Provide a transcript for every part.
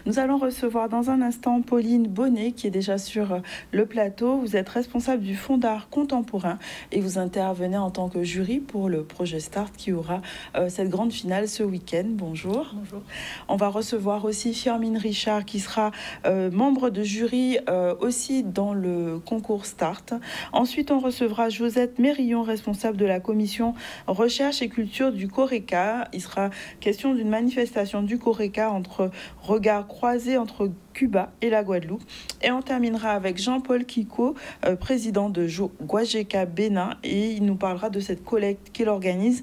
Nous allons recevoir dans un instant Pauline Bonnet qui est déjà sur le plateau. Vous êtes responsable du Fonds d'art contemporain et vous intervenez en tant que jury pour le projet Start qui aura cette grande finale ce week-end. Bonjour. Bonjour. On va recevoir aussi Firmin Richard qui sera membre de jury aussi dans le concours Start. Ensuite, on recevra Josette Mérillon, responsable de la commission recherche et culture du CORECA. Il sera question d'une manifestation du CORECA entre regard croisé entre Cuba et la Guadeloupe. Et on terminera avec Jean-Paul Kiko, président de Guajeka Bénin, et il nous parlera de cette collecte qu'il organise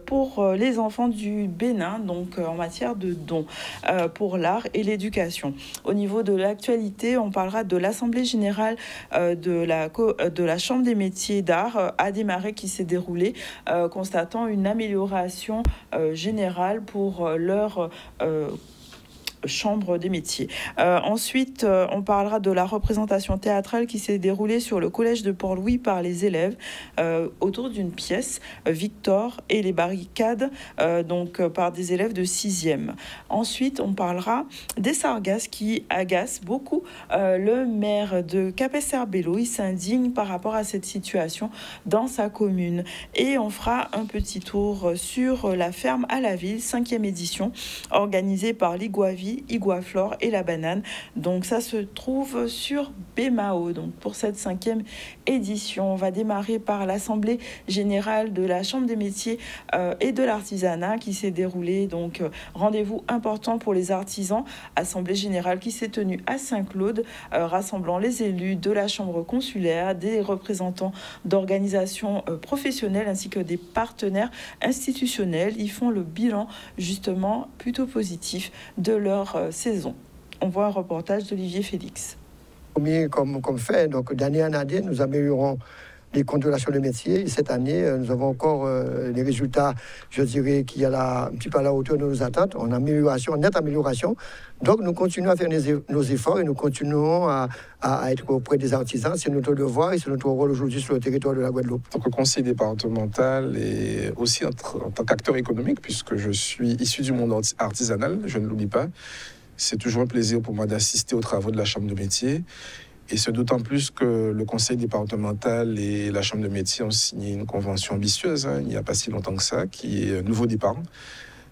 pour les enfants du Bénin, donc en matière de dons pour l'art et l'éducation. Au niveau de l'actualité, on parlera de l'Assemblée générale de la Chambre des métiers d'art à démarrer qui s'est déroulée, constatant une amélioration générale pour leur chambre des métiers. Ensuite, on parlera de la représentation théâtrale qui s'est déroulée sur le collège de Port-Louis par les élèves autour d'une pièce, Victor et les barricades, par des élèves de 6e. Ensuite, on parlera des sargasses qui agacent beaucoup le maire de Capes-Serbello. Il s'indigne par rapport à cette situation dans sa commune. Et on fera un petit tour sur la ferme à la ville, 5e édition, organisée par l'Iguavi, Iguaflore et la banane. Donc ça se trouve sur BMAO. Donc pour cette 5e édition, on va démarrer par l'Assemblée générale de la Chambre des métiers et de l'artisanat qui s'est déroulée. Donc rendez-vous important pour les artisans. Assemblée générale qui s'est tenue à Saint-Claude, rassemblant les élus de la Chambre consulaire, des représentants d'organisations professionnelles ainsi que des partenaires institutionnels. Ils font le bilan justement plutôt positif de leur saison. On voit un reportage d'Olivier Félix. Comme fait, donc d'année en année, nous améliorons les comptes de la Chambre des métiers. Et cette année, nous avons encore des résultats, je dirais, qui est un petit peu à la hauteur de nos attentes, en amélioration, en nette amélioration. Donc nous continuons à faire nos efforts et nous continuons à être auprès des artisans. C'est notre devoir et c'est notre rôle aujourd'hui sur le territoire de la Guadeloupe. En tant que conseiller départemental et aussi en tant qu'acteur économique, puisque je suis issu du monde artisanal, je ne l'oublie pas, c'est toujours un plaisir pour moi d'assister aux travaux de la Chambre de métier. Et c'est d'autant plus que le conseil départemental et la Chambre de métier ont signé une convention ambitieuse, il n'y a pas si longtemps que ça, qui est Nouveau Départ,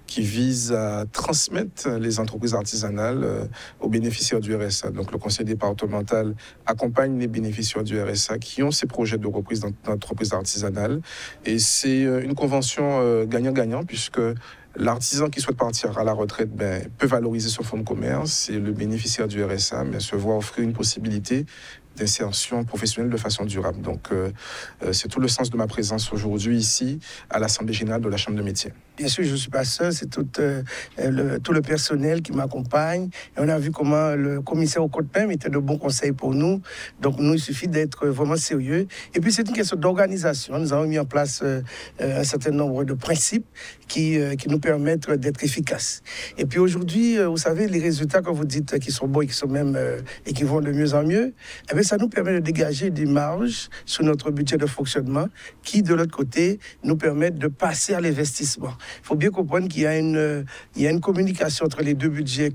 qui vise à transmettre les entreprises artisanales aux bénéficiaires du RSA. Donc le conseil départemental accompagne les bénéficiaires du RSA qui ont ces projets de reprise d'entreprises artisanales. Et c'est une convention gagnant-gagnant puisque l'artisan qui souhaite partir à la retraite peut valoriser son fonds de commerce et le bénéficiaire du RSA se voit offrir une possibilité d'insertion professionnelle de façon durable. Donc, c'est tout le sens de ma présence aujourd'hui ici à l'Assemblée générale de la Chambre de métiers. Bien sûr, je ne suis pas seul, c'est tout le personnel qui m'accompagne. Et on a vu comment le commissaire au code PEM était de bons conseils pour nous. Donc, nous, il suffit d'être vraiment sérieux. Et puis, c'est une question d'organisation. Nous avons mis en place un certain nombre de principes qui nous permettent d'être efficaces. Et puis, aujourd'hui, vous savez, les résultats, quand vous dites qui sont bons et qui sont même et qui vont de mieux en mieux, eh bien, ça nous permet de dégager des marges sur notre budget de fonctionnement qui, de l'autre côté, nous permettent de passer à l'investissement. Il faut bien comprendre qu'il y a une communication entre les deux budgets,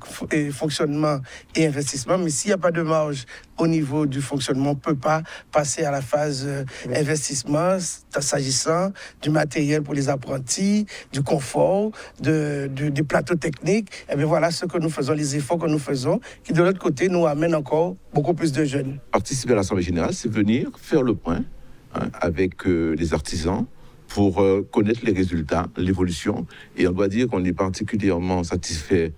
fonctionnement et investissement, mais s'il n'y a pas de marge au niveau du fonctionnement, on ne peut pas passer à la phase investissement, s'agissant du matériel pour les apprentis, du confort, des plateaux techniques. Et bien voilà ce que nous faisons, les efforts que nous faisons, qui de l'autre côté nous amènent encore beaucoup plus de jeunes. Participer à l'Assemblée générale, c'est venir faire le point avec les artisans pour connaître les résultats, l'évolution. Et on doit dire qu'on est particulièrement satisfait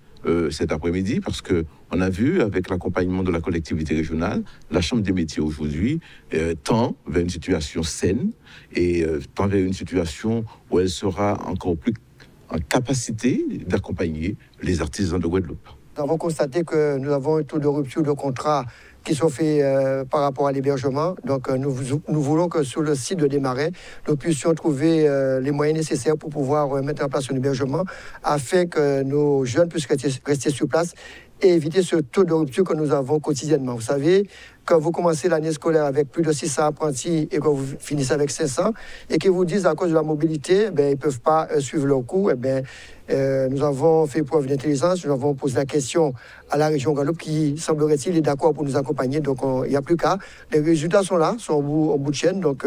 cet après-midi parce qu'on a vu, avec l'accompagnement de la collectivité régionale, la Chambre des métiers aujourd'hui tend vers une situation saine et tend vers une situation où elle sera encore plus en capacité d'accompagner les artisans de Guadeloupe. Nous avons constaté que nous avons un taux de rupture de contrat qui sont faits par rapport à l'hébergement. Donc nous voulons que sur le site de Desmarais, nous puissions trouver les moyens nécessaires pour pouvoir mettre en place un hébergement afin que nos jeunes puissent rester sur place et éviter ce taux de rupture que nous avons quotidiennement. Vous savez, quand vous commencez l'année scolaire avec plus de 600 apprentis et que vous finissez avec 500, et qu'ils vous disent à cause de la mobilité, ils ne peuvent pas suivre leur cours, nous avons fait preuve d'intelligence, nous avons posé la question à la région Guadeloupe qui, semblerait-il, est d'accord pour nous accompagner. Donc, il n'y a plus qu'à. Les résultats sont là, sont au bout de chaîne. Donc,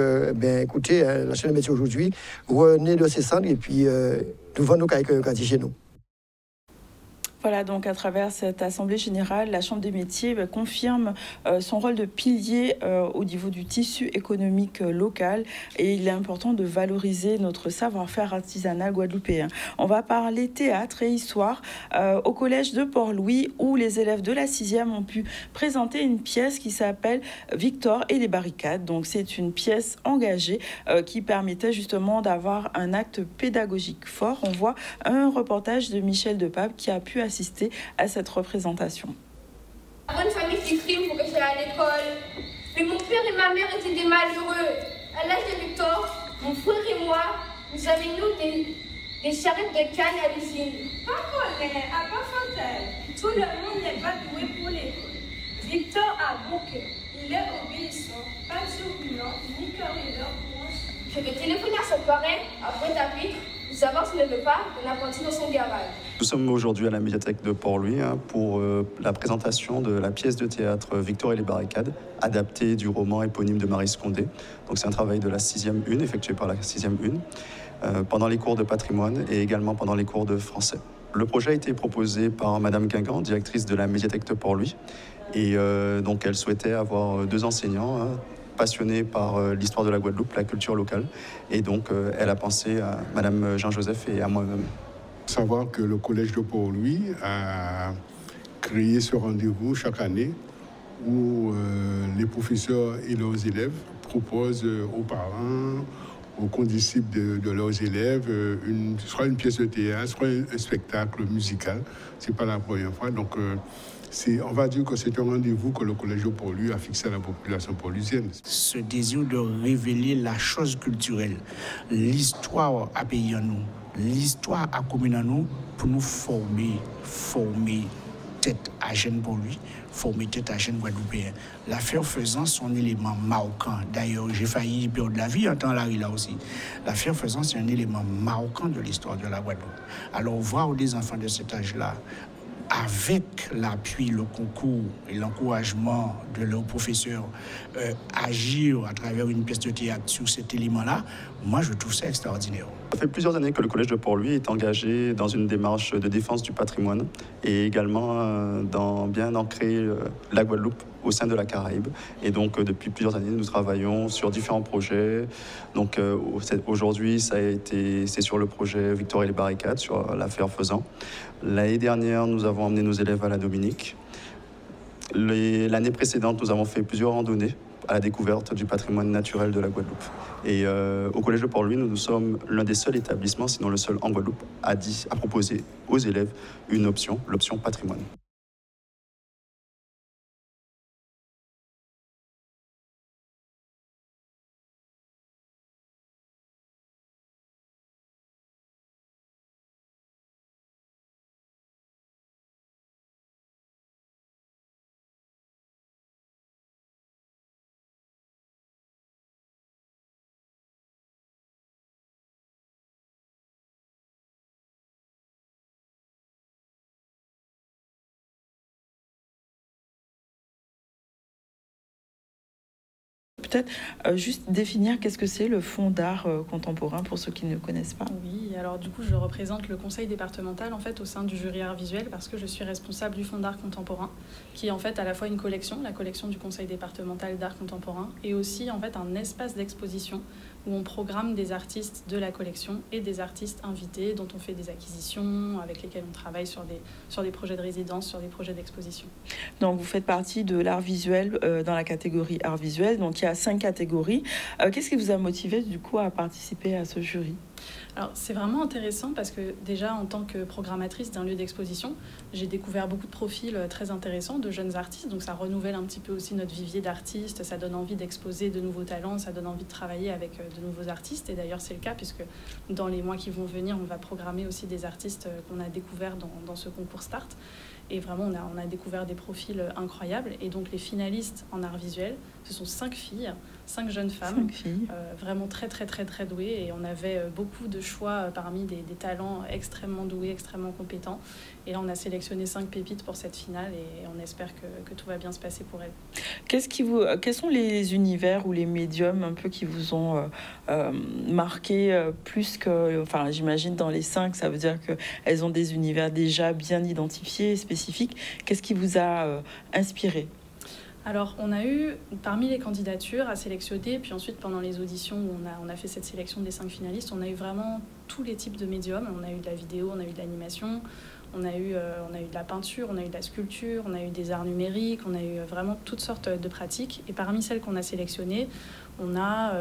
écoutez, la chaîne de métier aujourd'hui, revenez de ces centres et puis nous vendons nos cahiers chez nous. Voilà, donc à travers cette Assemblée générale, la Chambre des métiers confirme son rôle de pilier au niveau du tissu économique local et il est important de valoriser notre savoir-faire artisanal guadeloupéen. On va parler théâtre et histoire au collège de Port-Louis où les élèves de la 6e ont pu présenter une pièce qui s'appelle Victor et les barricades. Donc c'est une pièce engagée qui permettait justement d'avoir un acte pédagogique fort. On voit un reportage de Michel Depape qui a pu assister à cette représentation. Une famille qui crie pour que j'aille à l'école. Mais mon père et ma mère étaient des malheureux. À l'âge de Victor, mon frère et moi, nous avions des charrettes de canne à l'usine. Pas connaît, à pas Fontaine. Tout le monde n'est pas doué pour l'école. Victor a bon cœur. Il est obéissant, pas turbulent, ni querelleur pour un chien. Je vais téléphoner à son parrain, après tapis, pour savoir s'il ne veut pas un apprenti dans son garage. Nous sommes aujourd'hui à la médiathèque de Port-Louis pour la présentation de la pièce de théâtre Victor et les barricades, adaptée du roman éponyme de Maryse Condé. Donc c'est un travail de la 6e une, effectué par la 6e une, pendant les cours de patrimoine et également pendant les cours de français. Le projet a été proposé par Madame Guingamp, directrice de la médiathèque de Port-Louis, et donc elle souhaitait avoir 2 enseignants passionnés par l'histoire de la Guadeloupe, la culture locale, et donc elle a pensé à Madame Jean-Joseph et à moi-même. Savoir que le collège de Port-Louis a créé ce rendez-vous chaque année où les professeurs et leurs élèves proposent aux parents, aux condisciples de leurs élèves, soit une pièce de théâtre, soit un spectacle musical. Ce n'est pas la première fois. Donc, on va dire que c'est un rendez-vous que le collège de Port-Louis a fixé à la population portluisienne. Ce désir de révéler la chose culturelle, l'histoire à pays en nous, l'histoire à commune en nous, pour nous former tête à jeune pour lui, former tête à jeune guadeloupéen. L'affaire faisant son élément marquant. D'ailleurs, j'ai failli perdre la vie en temps là aussi. L'affaire faisant, c'est un élément marquant de l'histoire de la Guadeloupe. Alors, voir des enfants de cet âge-là, avec l'appui, le concours et l'encouragement de leurs professeurs, agir à travers une pièce de théâtre sur cet élément-là, moi je trouve ça extraordinaire. Ça fait plusieurs années que le collège de Port-Louis est engagé dans une démarche de défense du patrimoine et également dans bien ancrer la Guadeloupe au sein de la Caraïbe. Et donc depuis plusieurs années, nous travaillons sur différents projets. Donc aujourd'hui, c'est sur le projet Victor et les barricades, sur l'affaire Faisan. L'année dernière, nous avons emmené nos élèves à la Dominique. L'année précédente, nous avons fait plusieurs randonnées à la découverte du patrimoine naturel de la Guadeloupe. Et au Collège de Port-Louis, nous sommes l'un des seuls établissements, sinon le seul en Guadeloupe, à proposer aux élèves une option, l'option patrimoine. Peut-être juste définir qu'est-ce que c'est le Fonds d'art contemporain pour ceux qui ne le connaissent pas. Oui, alors du coup je représente le conseil départemental en fait au sein du jury art visuel parce que je suis responsable du Fonds d'art contemporain qui est en fait à la fois une collection, la collection du conseil départemental d'art contemporain et aussi en fait un espace d'exposition où on programme des artistes de la collection et des artistes invités dont on fait des acquisitions, avec lesquels on travaille sur des projets de résidence, sur des projets d'exposition. Donc vous faites partie de l'art visuel dans la catégorie art visuel, donc il y a 5 catégories. Qu'est-ce qui vous a motivé du coup à participer à ce jury ? Alors c'est vraiment intéressant parce que déjà en tant que programmatrice d'un lieu d'exposition, j'ai découvert beaucoup de profils très intéressants de jeunes artistes, donc ça renouvelle un petit peu aussi notre vivier d'artistes, ça donne envie d'exposer de nouveaux talents, ça donne envie de travailler avec de nouveaux artistes et d'ailleurs c'est le cas puisque dans les mois qui vont venir on va programmer aussi des artistes qu'on a découverts dans ce concours Start. Et vraiment, on a découvert des profils incroyables. Et donc, les finalistes en art visuel, ce sont 5 filles, 5 jeunes femmes, vraiment très, très, très, très douées. Et on avait beaucoup de choix parmi des talents extrêmement doués, extrêmement compétents. Et là, on a sélectionné 5 pépites pour cette finale et on espère que tout va bien se passer pour elles. Quels sont les univers ou les médiums un peu qui vous ont marqué plus que... Enfin, j'imagine dans les 5, ça veut dire qu'elles ont des univers déjà bien identifiés, spécifiques. Qu'est-ce qui vous a inspiré ? Alors, on a eu, parmi les candidatures à sélectionner, puis ensuite pendant les auditions où on a fait cette sélection des 5 finalistes, on a eu vraiment tous les types de médiums. On a eu de la vidéo, on a eu de l'animation, on a eu de la peinture, on a eu de la sculpture, on a eu des arts numériques, on a eu vraiment toutes sortes de pratiques. Et parmi celles qu'on a sélectionnées, on a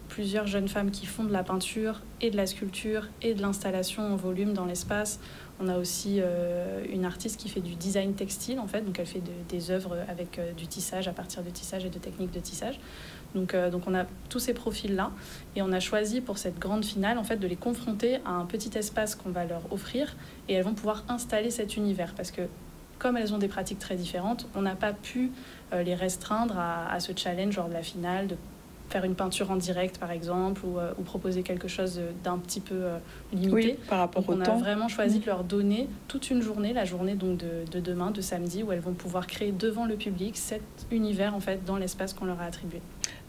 plusieurs jeunes femmes qui font de la peinture et de la sculpture et de l'installation en volume dans l'espace. On a aussi une artiste qui fait du design textile, en fait. Donc, elle fait des œuvres avec du tissage, à partir de tissage et de techniques de tissage. Donc on a tous ces profils-là. Et on a choisi pour cette grande finale, en fait, de les confronter à un petit espace qu'on va leur offrir. Et elles vont pouvoir installer cet univers. Parce que, comme elles ont des pratiques très différentes, on n'a pas pu les restreindre à ce challenge lors de la finale, de faire une peinture en direct, par exemple, ou proposer quelque chose d'un petit peu limité. Oui, par rapport au temps. On a vraiment choisi de leur donner toute une journée, la journée donc de demain, de samedi, où elles vont pouvoir créer devant le public cet univers, en fait, dans l'espace qu'on leur a attribué.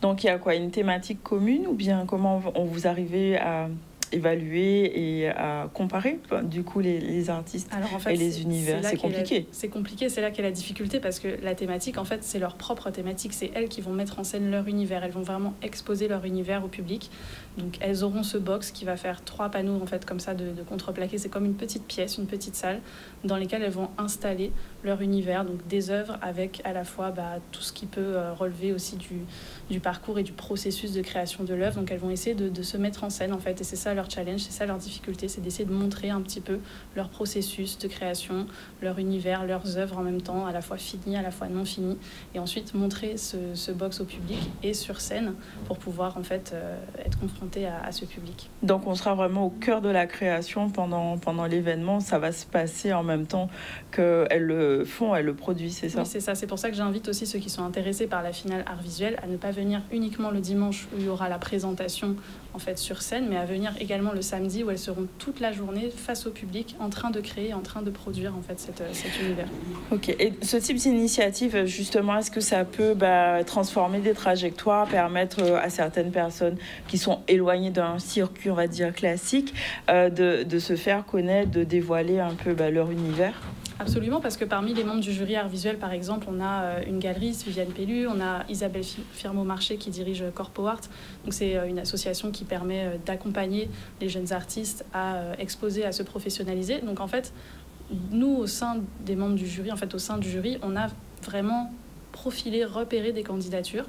Donc, il y a quoi, une thématique commune, ou bien comment vous arrivez à évaluer et à comparer du coup les artistes? Alors, en fait, et les univers? C'est compliqué. C'est compliqué, c'est là qu'est la difficulté, parce que la thématique, en fait, c'est leur propre thématique, c'est elles qui vont mettre en scène leur univers, elles vont vraiment exposer leur univers au public. Donc elles auront ce box qui va faire 3 panneaux, en fait, comme ça, de contreplaqué. C'est comme une petite pièce, une petite salle dans lesquelles elles vont installer leur univers, donc des œuvres avec à la fois tout ce qui peut relever aussi du parcours et du processus de création de l'œuvre. Donc elles vont essayer de se mettre en scène, en fait, et c'est ça leur challenge, c'est ça leur difficulté, c'est d'essayer de montrer un petit peu leur processus de création, leur univers, leurs œuvres en même temps, à la fois finies, à la fois non finies, et ensuite montrer ce box au public et sur scène pour pouvoir, en fait, être confronté à ce public. Donc on sera vraiment au cœur de la création pendant l'événement, ça va se passer en même temps qu'elles le font, elles le produisent, c'est ça? Oui, c'est ça, c'est pour ça que j'invite aussi ceux qui sont intéressés par la finale art visuel à ne pas venir uniquement le dimanche où il y aura la présentation, en fait, sur scène, mais à venir également le samedi où elles seront toute la journée face au public en train de créer, en train de produire, en fait, cet univers. Ok, et ce type d'initiative, justement, est-ce que ça peut transformer des trajectoires, permettre à certaines personnes qui sont éloignées d'un circuit, on va dire, classique, de se faire connaître, de dévoiler un peu leur univers? Absolument, parce que parmi les membres du jury art visuel, par exemple, on a une galeriste, Viviane Pellu, on a Isabelle Firmo-Marché qui dirige Corpo Art. Donc c'est une association qui permet d'accompagner les jeunes artistes à exposer, à se professionnaliser. Donc en fait, nous, au sein des membres du jury, en fait, au sein du jury, on a vraiment profilé, repéré des candidatures,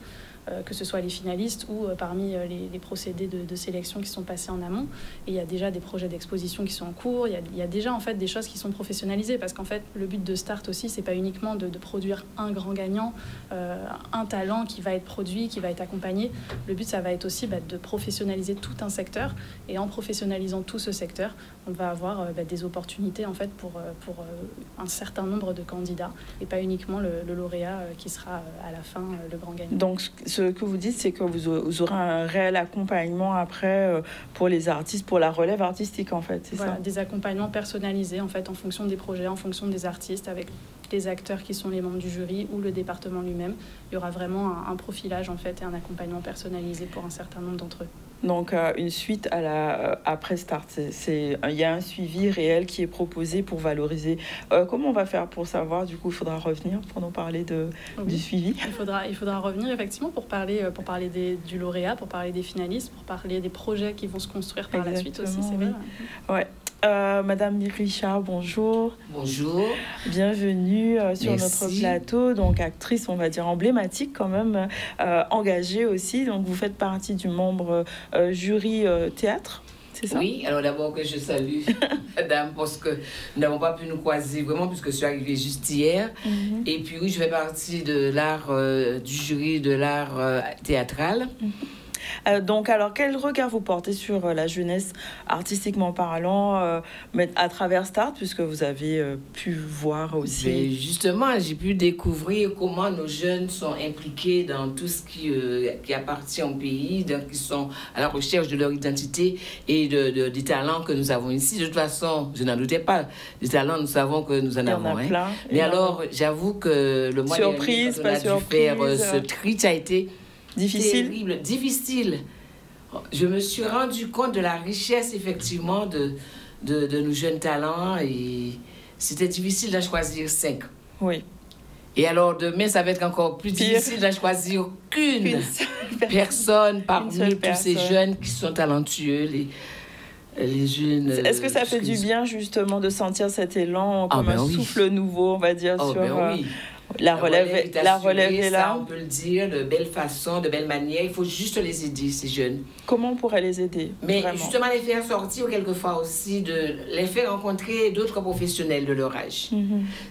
que ce soit les finalistes ou parmi les procédés de sélection qui sont passés en amont. Et il y a déjà des projets d'exposition qui sont en cours, il y a déjà, en fait, des choses qui sont professionnalisées, parce qu'en fait, le but de Start aussi, c'est pas uniquement de produire un grand gagnant, un talent qui va être produit, qui va être accompagné. Le but, ça va être aussi de professionnaliser tout un secteur, et en professionnalisant tout ce secteur, on va avoir des opportunités, en fait, pour un certain nombre de candidats, et pas uniquement le lauréat qui sera à la fin le grand gagnant. Donc, ce que vous dites, c'est que vous aurez un réel accompagnement après pour les artistes, pour la relève artistique, en fait, c'est ça? Des accompagnements personnalisés, en fait, en fonction des projets, en fonction des artistes, avec les acteurs qui sont les membres du jury ou le département lui-même. Il y aura vraiment un profilage, en fait, et un accompagnement personnalisé pour un certain nombre d'entre eux. Donc, une suite après Start, il y a un suivi réel qui est proposé pour valoriser. Comment on va faire pour savoir? Du coup, il faudra revenir pour nous parler du suivi. Il faudra revenir, effectivement, pour parler du lauréat, pour parler des finalistes, pour parler des projets qui vont se construire par la suite aussi, c'est vrai. Ouais. Madame Richard, bonjour. Bonjour. Bienvenue sur notre plateau. Donc, actrice, on va dire emblématique quand même, engagée aussi. Donc, vous faites partie du membre jury théâtre, c'est ça? Oui, alors d'abord que je salue madame, parce que nous n'avons pas pu nous croiser vraiment, puisque je suis arrivée juste hier. Et puis oui, je fais partie de l'art, du jury de l'art théâtral. Donc, alors, quel regard vous portez sur la jeunesse artistiquement parlant, mais à travers Start, puisque vous avez pu voir aussi... Mais justement, j'ai pu découvrir comment nos jeunes sont impliqués dans tout ce qui appartient au pays, donc qui sont à la recherche de leur identité et des talents que nous avons ici. De toute façon, je n'en doutais pas. Des talents, nous savons que nous en avons. Plein, mais alors, j'avoue que le mois dernier, quand on a dû faire ce tri, ça a été terrible, difficile. Je me suis rendu compte de la richesse, effectivement, de nos jeunes talents et c'était difficile d'en choisir 5. Oui. Et alors, demain, ça va être encore plus difficile d'en choisir qu'une personne parmi tous ces jeunes qui sont talentueux, les jeunes... Est-ce que ça fait du bien, justement, de sentir cet élan comme un souffle nouveau, on va dire, sur... oui. La relève est là. Ça, on peut le dire, de belle façon, de belle manière. Il faut juste les aider, ces jeunes. Comment on pourrait les aider? Mais justement, les faire sortir quelquefois aussi, de les faire rencontrer d'autres professionnels de leur âge.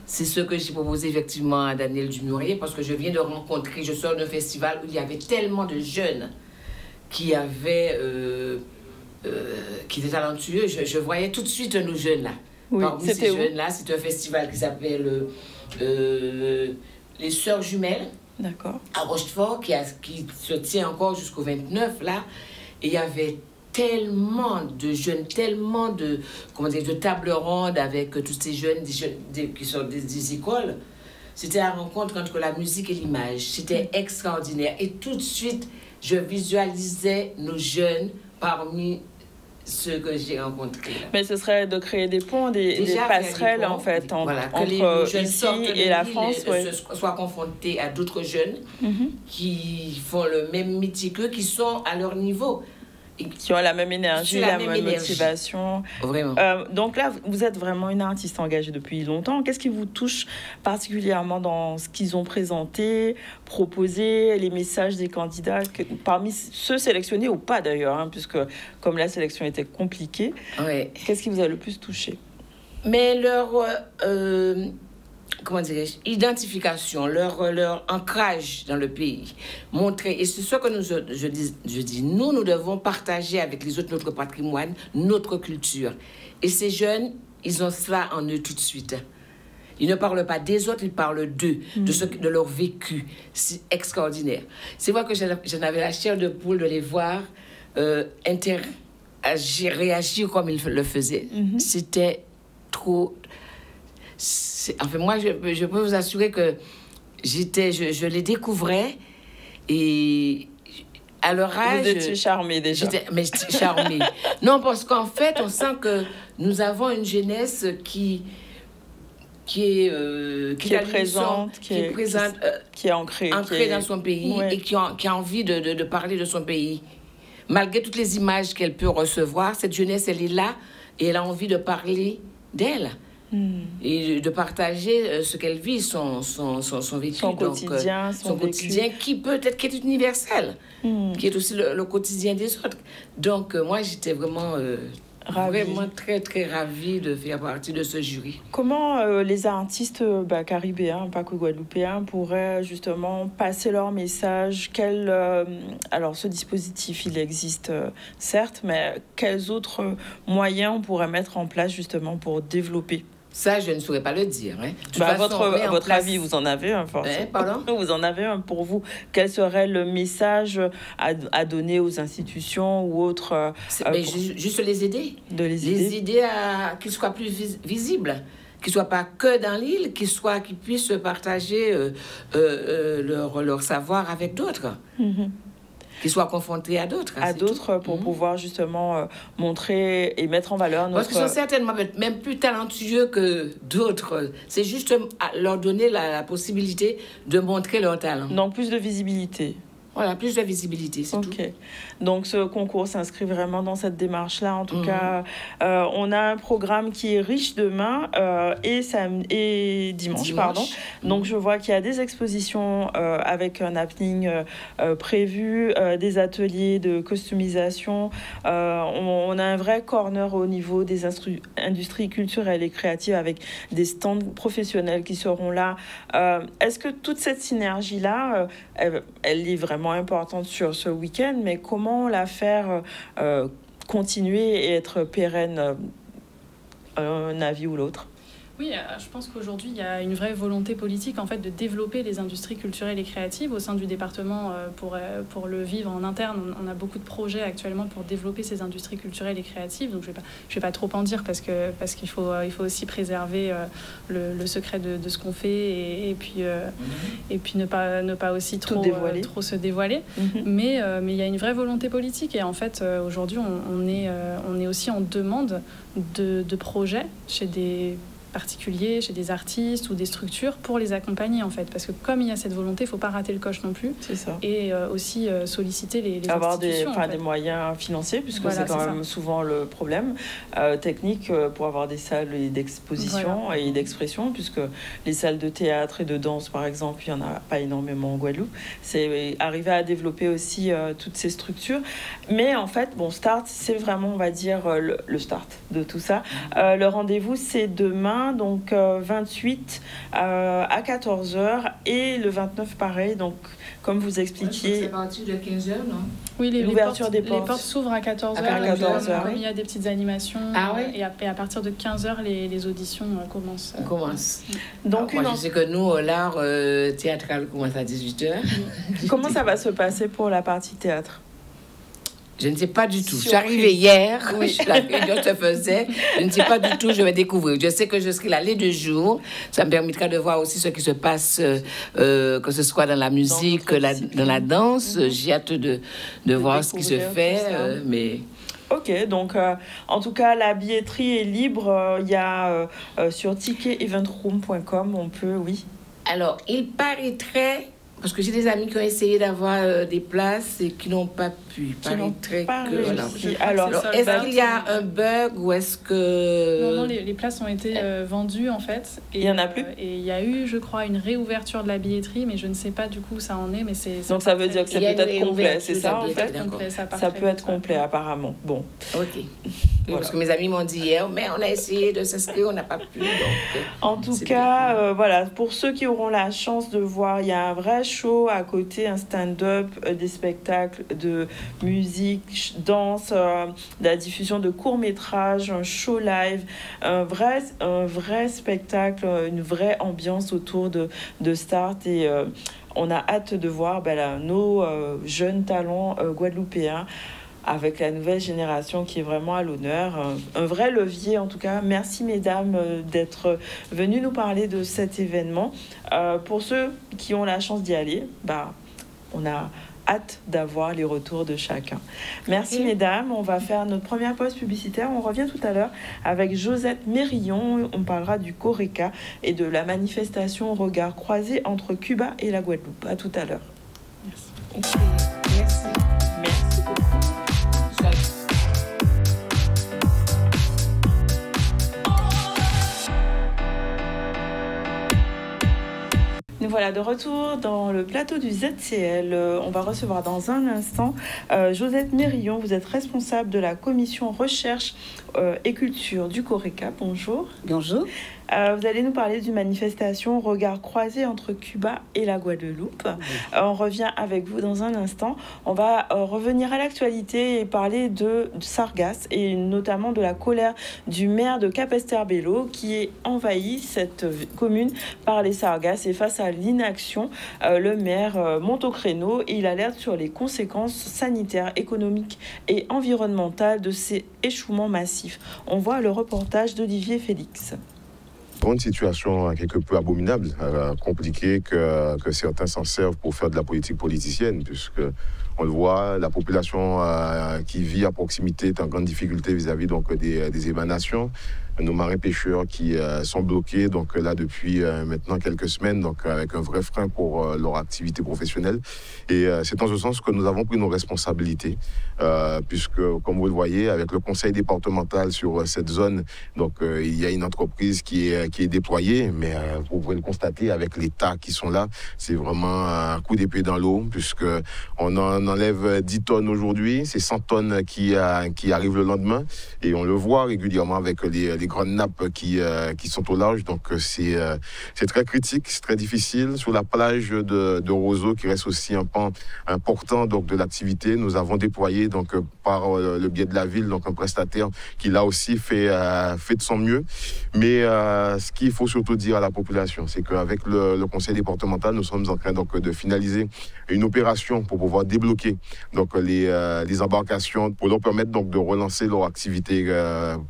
C'est ce que j'ai proposé effectivement à Daniel Dumurier, parce que je viens de rencontrer, je sors d'un festival où il y avait tellement de jeunes qui avaient... qui étaient talentueux. Je voyais tout de suite nos jeunes là. Oui, parmi ces jeunes-là, c'est un festival qui s'appelle les Sœurs Jumelles. D'accord. À Rochefort, qui se tient encore jusqu'au 29 là. Et il y avait tellement de jeunes, tellement de tables rondes avec tous ces jeunes, qui sont des écoles. C'était la rencontre entre la musique et l'image. C'était extraordinaire. Et tout de suite, je visualisais nos jeunes parmi ceux que j'ai rencontrés. Mais ce serait de créer des ponts, des passerelles, en fait, que les jeunes sortent et la France, soient confrontés à d'autres jeunes qui font le même métier qu'eux, qui sont à leur niveau. Et qui ont la même énergie, la même motivation. Vraiment. Donc là, vous êtes vraiment une artiste engagée depuis longtemps. Qu'est-ce qui vous touche particulièrement dans ce qu'ils ont présenté, proposé, les messages des candidats, parmi ceux sélectionnés ou pas d'ailleurs, hein, puisque comme la sélection était compliquée, qu'est-ce qui vous a le plus touché? Mais leur... comment dirais-je, identification, leur ancrage dans le pays, montrer, et c'est ce que je dis, nous devons partager avec les autres notre patrimoine, notre culture. Et ces jeunes, ils ont cela en eux tout de suite. Ils ne parlent pas des autres, ils parlent d'eux, de leur vécu. C'est extraordinaire. C'est vrai que j'en avais la chair de poule de les voir réagir comme ils le faisaient. C'était trop... Enfin, moi, je peux vous assurer que je les découvrais et à leur âge... Vous étiez charmée déjà. Mais j'étais charmée. Non, parce qu'en fait, on sent que nous avons une jeunesse qui est présente, qui est ancrée dans son pays et qui a envie de parler de son pays. Malgré toutes les images qu'elle peut recevoir, cette jeunesse, elle est là et elle a envie de parler d'elle. Et de partager ce qu'elle vit, son vécu. Son quotidien, son quotidien qui peut-être qui est universel, qui est aussi le quotidien des autres. Donc, moi, j'étais vraiment très, très ravie de faire partie de ce jury. Comment les artistes caribéens, pas que guadeloupéens, pourraient justement passer leur message? Alors, ce dispositif, il existe, certes, mais quels autres moyens on pourrait mettre en place justement pour développer? Ça, je ne saurais pas le dire. Hein. À votre avis, vous en avez un, forcément. Pardon? Vous en avez un pour vous. Quel serait le message à donner aux institutions ou autres juste les aider. Les aider à qu'ils soient plus visibles. Qu'ils ne soient pas que dans l'île, qu'ils puissent partager leur savoir avec d'autres. Qu'ils soient confrontés à d'autres. Pour pouvoir justement montrer et mettre en valeur notre... Parce qu'ils sont certainement même plus talentueux que d'autres. C'est juste leur donner la possibilité de montrer leur talent. Donc plus de visibilité. Voilà, plus de visibilité, c'est tout. Donc, ce concours s'inscrit vraiment dans cette démarche-là. En tout cas, on a un programme qui est riche demain et dimanche. Donc, je vois qu'il y a des expositions avec un happening prévu, des ateliers de customisation. On a un vrai corner au niveau des industries culturelles et créatives avec des stands professionnels qui seront là. Est-ce que toute cette synergie-là, elle est vraiment vraiment importante sur ce week-end, mais comment la faire continuer et être pérenne, un avis ou l'autre? Oui, je pense qu'aujourd'hui, il y a une vraie volonté politique en fait, de développer les industries culturelles et créatives au sein du département pour le vivre en interne. On a beaucoup de projets actuellement pour développer ces industries culturelles et créatives. Donc, je vais pas trop en dire parce qu'il faut aussi préserver le secret de ce qu'on fait et puis ne pas aussi trop se dévoiler. Mais il y a une vraie volonté politique et en fait, aujourd'hui, on est aussi en demande de projets chez des particuliers, chez des artistes ou des structures pour les accompagner en fait. Parce que comme il y a cette volonté, il ne faut pas rater le coche non plus. C'est ça. Et aussi solliciter les avoir institutions. des moyens financiers, puisque c'est quand même souvent le problème technique pour avoir des salles d'exposition et d'expression, puisque les salles de théâtre et de danse, par exemple, il n'y en a pas énormément en Guadeloupe. C'est arriver à développer aussi toutes ces structures. Mais en fait, Start, c'est vraiment, on va dire, le start de tout ça. Le rendez-vous, c'est demain, donc 28 à 14h et le 29 pareil, donc comme vous expliquiez. C'est à partir de 15h, non? Oui, l'ouverture des portes. Les portes s'ouvrent à 14h. À 14h. Comme il y a des petites animations. Et à partir de 15h, les auditions commencent. Donc, moi, je sais que nous, l'art théâtral commence à 18h. Comment ça va se passer pour la partie théâtre? Je ne sais pas du tout. Je suis arrivée hier, la réunion se faisait. Je ne sais pas du tout, je vais découvrir. Je sais que je serai là les 2 jours. Ça me permettra de voir aussi ce qui se passe, que ce soit dans la musique, dans la danse. J'ai hâte de voir ce qui se fait. Ok, donc en tout cas, la billetterie est libre. Il y a sur ticketEventroom.com, on peut, Alors, il paraîtrait... Parce que j'ai des amis qui ont essayé d'avoir des places et qui n'ont pas pu. Alors, est-ce qu'il y a un bug ou est-ce que... Non, les places ont été vendues, en fait. Et, il n'y en a plus? Et il y a eu, je crois, une réouverture de la billetterie, mais je ne sais pas du coup où ça en est. Mais donc, ça veut dire que c'est peut-être complet, c'est ça, en fait? Ça peut être complet, apparemment. Bon. OK. Parce que mes amis m'ont dit hier, mais on a essayé de s'inscrire, on n'a pas pu. En tout cas, voilà, pour ceux qui auront la chance de voir, il y a un vrai show à côté, un stand-up, des spectacles de musique, danse, de la diffusion de courts-métrages, un show live, un vrai spectacle, une vraie ambiance autour de Start. Et on a hâte de voir nos jeunes talents guadeloupéens avec la nouvelle génération qui est vraiment à l'honneur. Un vrai levier, en tout cas. Merci, mesdames, d'être venues nous parler de cet événement. Pour ceux qui ont la chance d'y aller, on a hâte d'avoir les retours de chacun. Merci, mesdames. On va faire notre première pause publicitaire. On revient tout à l'heure avec Josette Mérillon. On parlera du CORECA et de la manifestation Regard croisé entre Cuba et la Guadeloupe. À tout à l'heure. Merci. Merci. Merci beaucoup. Nous voilà de retour dans le plateau du ZCL. On va recevoir dans un instant Josette Mérillon. Vous êtes responsable de la commission recherche et culture du CORECA. Bonjour. Bonjour. Vous allez nous parler d'une manifestation Regard croisé entre Cuba et la Guadeloupe. On revient avec vous dans un instant. On va revenir à l'actualité et parler de Sargasses et notamment de la colère du maire de Capesterre-Belle-Eau qui est envahi cette commune par les Sargasses. Et face à l'inaction, le maire monte au créneau et il alerte sur les conséquences sanitaires, économiques et environnementales de ces échouements massifs. On voit le reportage d'Olivier Félix. Une situation quelque peu abominable, compliquée, que certains s'en servent pour faire de la politique politicienne, puisque on le voit, la population qui vit à proximité est en grande difficulté vis-à-vis des émanations. Nos marins pêcheurs qui sont bloqués là depuis maintenant quelques semaines, avec un vrai frein pour leur activité professionnelle. Et c'est en ce sens que nous avons pris nos responsabilités, puisque, comme vous le voyez, avec le conseil départemental sur cette zone, il y a une entreprise qui est déployée, mais vous pouvez le constater avec les tas qui sont là, c'est vraiment un coup d'épée dans l'eau, puisque on en on enlève 10 tonnes aujourd'hui, c'est 100 tonnes qui arrivent le lendemain. Et on le voit régulièrement avec les grandes nappes qui sont au large. Donc c'est très critique, c'est très difficile. Sur la plage de Roseau, qui reste aussi un pan important donc, de l'activité, nous avons déployé donc, par le biais de la ville donc, un prestataire qui là aussi fait de son mieux. Mais ce qu'il faut surtout dire à la population, c'est qu'avec le conseil départemental, nous sommes en train donc, de finaliser une opération pour pouvoir débloquer donc, les embarcations pour leur permettre donc, de relancer leur activité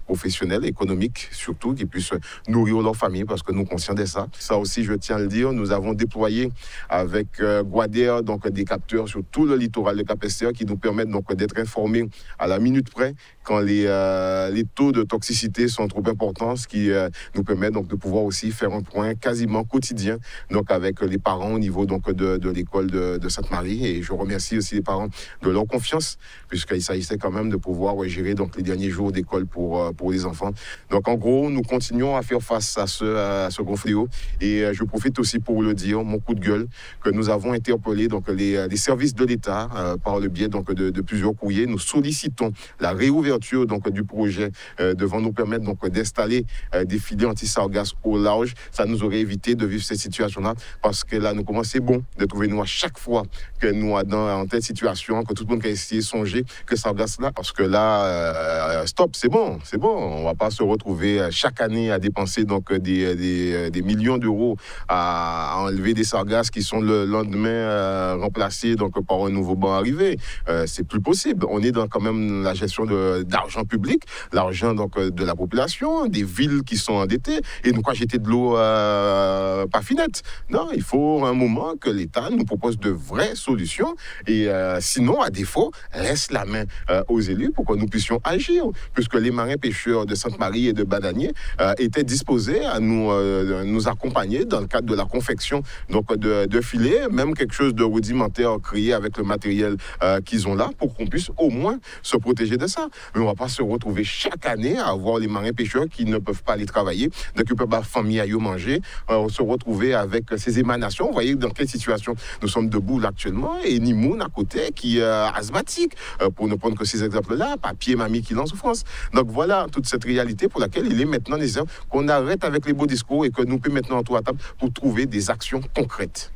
professionnelle, économique surtout, qu'ils puissent nourrir leur famille parce que nous conscients de ça. Ça aussi, je tiens à le dire, nous avons déployé avec Guader donc, des capteurs sur tout le littoral de Cap-Esther qui nous permettent donc, d'être informés à la minute près quand les taux de toxicité sont trop importants, ce qui nous permet donc, de pouvoir aussi faire un point quasiment quotidien donc, avec les parents au niveau donc, de l'école de Sainte-Marie. Et je remercie aussi les parents de leur confiance, puisqu'il s'agissait quand même de pouvoir gérer donc, les derniers jours d'école pour les enfants. Donc en gros, nous continuons à faire face à ce gros fléau. Et je profite aussi pour le dire, mon coup de gueule, que nous avons interpellé donc, les services de l'État par le biais donc, de plusieurs courriers. Nous sollicitons la réouverture donc, du projet devant nous permettre donc, d'installer des filets anti-sargasses au large. Ça nous aurait évité de vivre cette situation-là parce que là, nous commençons bon de trouver nous à chaque fois que nous en telle situation, que tout le monde a essayé de songer que sargasses là, parce que là, stop, c'est bon. On ne va pas se retrouver chaque année à dépenser donc, des millions d'euros à enlever des sargasses qui sont le lendemain remplacés donc, par un nouveau banc arrivé. C'est plus possible. On est dans quand même la gestion d'argent public, l'argent donc de la population, des villes qui sont endettées, et nous quoi jeter de l'eau pas finette. Non, il faut un moment que l'État nous propose de vraies solutions, et sinon, à défaut, laisse la main aux élus pour que nous puissions agir, puisque les marins pêcheurs de Sainte-Marie et de Badanier étaient disposés à nous accompagner dans le cadre de la confection donc, de filets, même quelque chose de rudimentaire créé avec le matériel qu'ils ont là, pour qu'on puisse au moins se protéger de ça. Mais on ne va pas se retrouver chaque année à avoir les marins pêcheurs qui ne peuvent pas aller travailler, donc ils peuvent pas famille à manger, se retrouver avec ces émanations. Vous voyez dans quelle situation nous sommes debout là actuellement, et Nimoun à côté qui est asthmatique, pour ne prendre que ces exemples-là, papier, mamie qui est en souffrance. Donc voilà toute cette réalité pour laquelle il est maintenant nécessaire qu'on arrête avec les beaux discours et que nous puissions maintenant autour à table pour trouver des actions concrètes.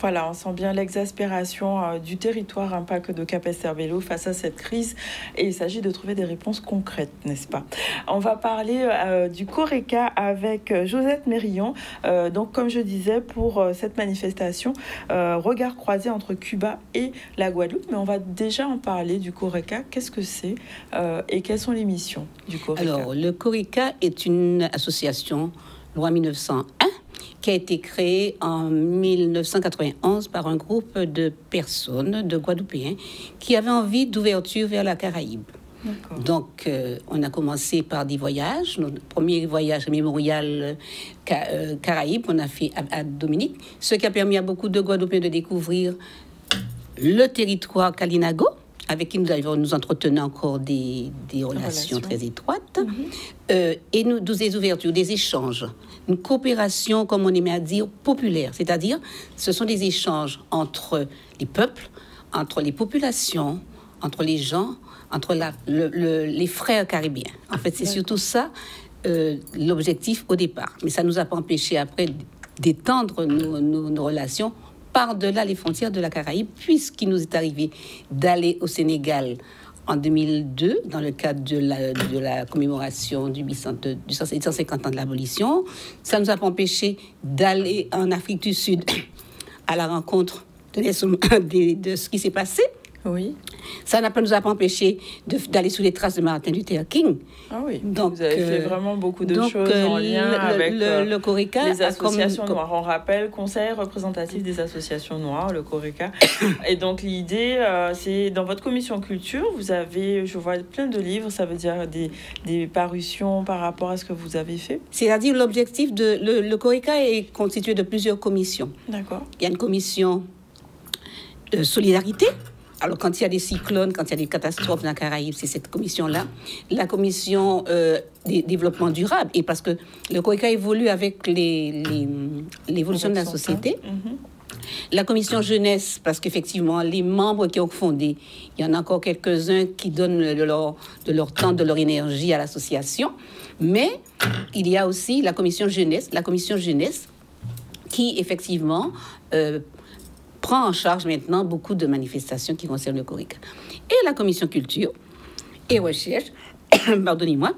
Voilà, on sent bien l'exaspération du territoire impact de Cap-Esther-Bello face à cette crise, et il s'agit de trouver des réponses concrètes, n'est-ce pas? On va parler du CORECA avec Josette Mérillon. Donc, comme je disais, pour cette manifestation, regard croisé entre Cuba et la Guadeloupe, mais on va déjà en parler du CORECA. Qu'est-ce que c'est et quelles sont les missions du CORECA? Alors, le CORECA est une association loi 1901 qui a été créé en 1991 par un groupe de personnes, de Guadeloupéens, qui avaient envie d'ouverture vers la Caraïbe. Donc, on a commencé par des voyages. Notre premier voyage mémorial Caraïbe, on a fait à Dominique, ce qui a permis à beaucoup de Guadeloupéens de découvrir le territoire Kalinago, avec qui nous entretenons encore des relations très étroites, et des ouvertures, des échanges, une coopération, comme on aimait à dire, populaire, c'est-à-dire ce sont des échanges entre les peuples, entre les populations, entre les gens, entre les frères caribéens. En fait, c'est surtout ça l'objectif au départ. Mais ça ne nous a pas empêché après d'étendre nos relations par-delà les frontières de la Caraïbe, puisqu'il nous est arrivé d'aller au Sénégal en 2002, dans le cadre de la commémoration du 150 ans de l'abolition. Ça ne nous a pas empêché d'aller en Afrique du Sud à la rencontre de ce qui s'est passé. Oui. Ça ne nous a pas empêché d'aller sous les traces de Martin Luther King. Ah oui, donc, vous avez fait vraiment beaucoup de choses en lien avec le CORECA, les associations noires. On rappelle, Conseil représentatif des associations noires, le CORECA. Et donc l'idée, c'est dans votre commission culture, vous avez, je vois plein de livres, ça veut dire des parutions par rapport à ce que vous avez fait. C'est-à-dire l'objectif le CORECA est constitué de plusieurs commissions. D'accord. Il y a une commission de solidarité. Alors, quand il y a des cyclones, quand il y a des catastrophes dans la Caraïbe, c'est cette commission-là. La commission des développements durables. Et parce que le CORECA évolue avec l'évolution de la société. La commission jeunesse, parce qu'effectivement, les membres qui ont fondé, il y en a encore quelques-uns qui donnent de leur temps, de leur énergie à l'association. Mais il y a aussi la commission jeunesse qui, effectivement, prend en charge maintenant beaucoup de manifestations qui concernent le CORICA. Et la commission culture et recherche, pardonnez-moi,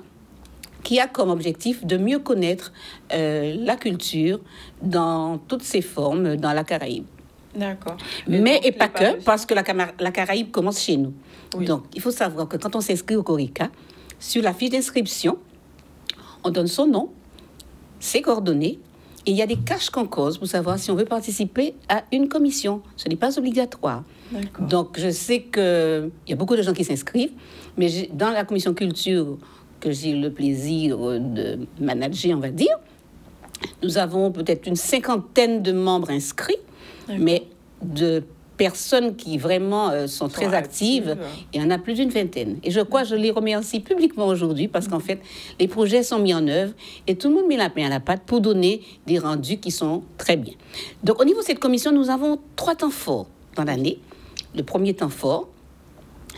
qui a comme objectif de mieux connaître la culture dans toutes ses formes dans la Caraïbe. D'accord. Mais et pas que, parce que la Caraïbe commence chez nous. Oui. Donc, il faut savoir que quand on s'inscrit au CORICA, sur la fiche d'inscription, on donne son nom, ses coordonnées, et il y a des caches qu'on cause pour savoir si on veut participer à une commission. Ce n'est pas obligatoire. Donc, je sais qu'il y a beaucoup de gens qui s'inscrivent, mais dans la commission culture que j'ai le plaisir de manager, on va dire, nous avons peut-être une 50aine de membres inscrits, mais de personnes qui vraiment sont très actives, il y en a plus d'une vingtaine. Et je crois que je les remercie publiquement aujourd'hui parce qu'en fait, les projets sont mis en œuvre et tout le monde met la main à la pâte pour donner des rendus qui sont très bien. Donc, au niveau de cette commission, nous avons 3 temps forts dans l'année. Le premier temps fort,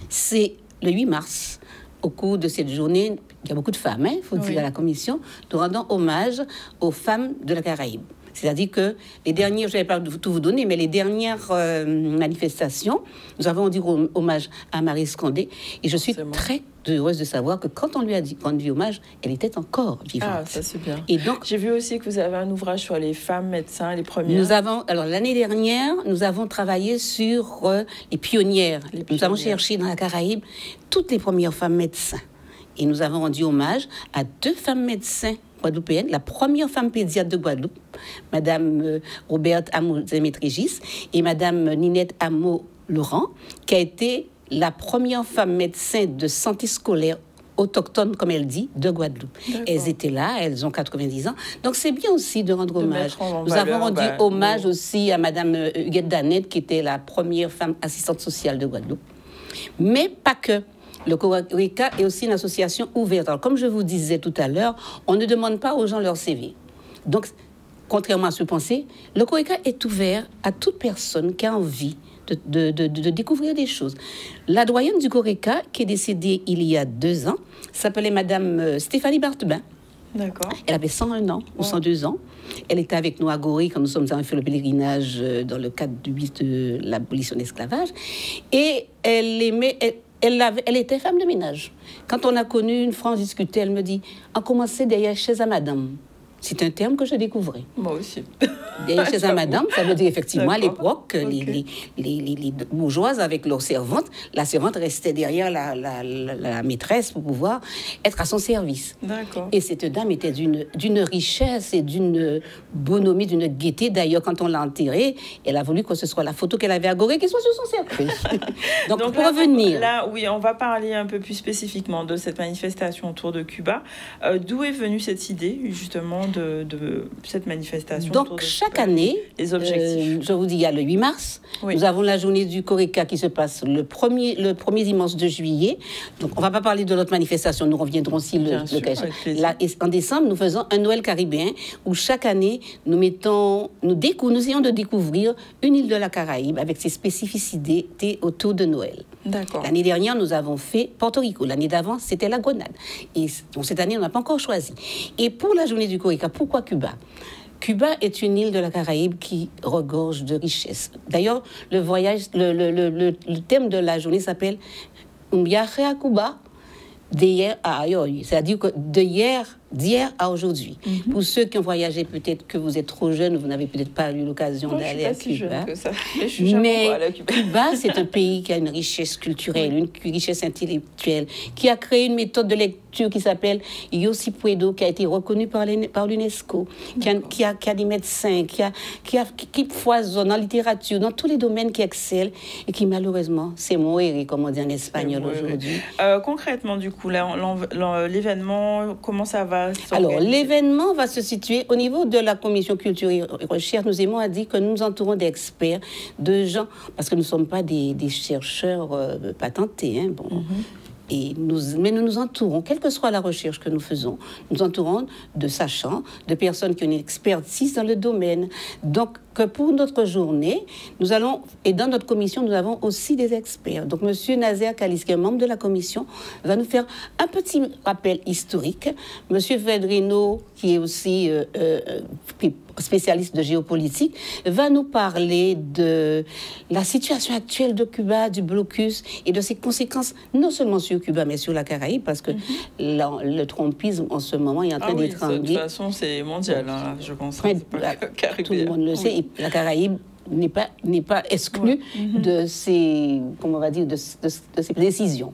c'est le 8 mars. Au cours de cette journée, il y a beaucoup de femmes, il faut dire à la commission, nous rendons hommage aux femmes de la Caraïbe. C'est-à-dire que les dernières, je ne vais pas tout vous donner, mais les dernières manifestations, nous avons dit hommage à Marie Scondé. Et je suis très heureuse de savoir que quand on lui a dit rendu hommage, elle était encore vivante. Ah, ça c'est bien. Et donc, j'ai vu aussi que vous avez un ouvrage sur les femmes médecins, les premières. Alors l'année dernière, nous avons travaillé sur les pionnières. Nous avons cherché dans la Caraïbe toutes les premières femmes médecins. Et nous avons rendu hommage à 2 femmes médecins guadeloupéenne, la première femme pédiatre de Guadeloupe, Madame Robert Amo-Démétrégis et Madame Ninette Amo-Laurent, qui a été la première femme médecin de santé scolaire autochtone, comme elle dit, de Guadeloupe. Elles étaient là, elles ont 90 ans. Donc, c'est bien aussi de rendre hommage. Nous avons rendu hommage aussi à Madame Huguette Danette, qui était la première femme assistante sociale de Guadeloupe. Mais pas que. Le CORICA est aussi une association ouverte. Alors, comme je vous disais tout à l'heure, on ne demande pas aux gens leur CV. Donc, contrairement à ce que vous pensez, le CORICA est ouvert à toute personne qui a envie de découvrir des choses. La doyenne du CORICA, qui est décédée il y a 2 ans, s'appelait Madame Stéphanie Barthebin. D'accord. Elle avait 101 ans ou 102 ans. Elle était avec nous à Gorée quand nous sommes allés faire le pèlerinage dans le cadre de l'abolition de l'esclavage. Et elle aimait... Elle était femme de ménage. Quand on a connu une France discutée, elle me dit « On commençait derrière chez à madame ». C'est un terme que je découvrais. Moi aussi. Derrière chez à madame, ça veut dire effectivement à l'époque, les bourgeoises avec leurs servantes, la servante restait derrière la maîtresse pour pouvoir être à son service. D'accord. Et cette dame était d'une richesse et d'une bonhomie, d'une gaieté. D'ailleurs, quand on l'a enterrée, elle a voulu que ce soit la photo qu'elle avait à Gorée qui soit sur son cercueil. Donc pour revenir... Là, oui, on va parler un peu plus spécifiquement de cette manifestation autour de Cuba. D'où est venue cette idée, justement, de cette manifestation? Donc, chaque année, les objectifs. je vous dis, il y a le 8 mars. Oui. Nous avons la journée du CORICA qui se passe le premier dimanche de juillet. Donc, on ne va pas parler de notre manifestation. Nous reviendrons si le cas. En décembre, nous faisons un Noël caribéen où chaque année, nous essayons de découvrir une île de la Caraïbe avec ses spécificités autour de Noël. D'accord. L'année dernière, nous avons fait Porto Rico. L'année d'avant, c'était la Grenade. Et donc, cette année, on n'a pas encore choisi. Et pour la journée du CORICA, pourquoi Cuba? Cuba est une île de la Caraïbe qui regorge de richesses. D'ailleurs, le thème de la journée s'appelle Un viaje a Cuba d'hier à hoy, c'est-à-dire que d'hier à aujourd'hui. Pour ceux qui ont voyagé, peut-être que vous êtes trop jeunes, vous n'avez peut-être pas eu l'occasion d'aller à Cuba. Mais Cuba, c'est un pays qui a une richesse culturelle, une richesse intellectuelle, qui a créé une méthode de lecture qui s'appelle Yossi Puedo, qui a été reconnue par l'UNESCO, qui a des médecins, qui foisonne en littérature, dans tous les domaines qui excellent et qui malheureusement, c'est mourir, comme on dit en espagnol aujourd'hui. Concrètement, du coup, l'événement, comment ça va? Alors, l'événement va se situer au niveau de la commission culture et recherche. Nous aimons à dire que nous entourons d'experts, de gens, parce que nous ne sommes pas des chercheurs patentés. Hein, bon. Mais nous nous entourons, quelle que soit la recherche que nous faisons, nous entourons de sachants, de personnes qui ont une expertise dans le domaine. Donc, que pour notre journée, nous allons, et dans notre commission, nous avons aussi des experts. Donc, M. Nazer Kalis, qui est membre de la commission, va nous faire un petit rappel historique. M. Vedrino, qui est aussi spécialiste de géopolitique, va nous parler de la situation actuelle de Cuba, du blocus et de ses conséquences, non seulement sur Cuba, mais sur la Caraïbe, parce que le trompisme, en ce moment, est en train d'étrangler. De toute façon, c'est mondial, hein, je pense. Tout le monde le sait. Et la Caraïbe n'est pas exclue de ces, comment on va dire, de ces décisions.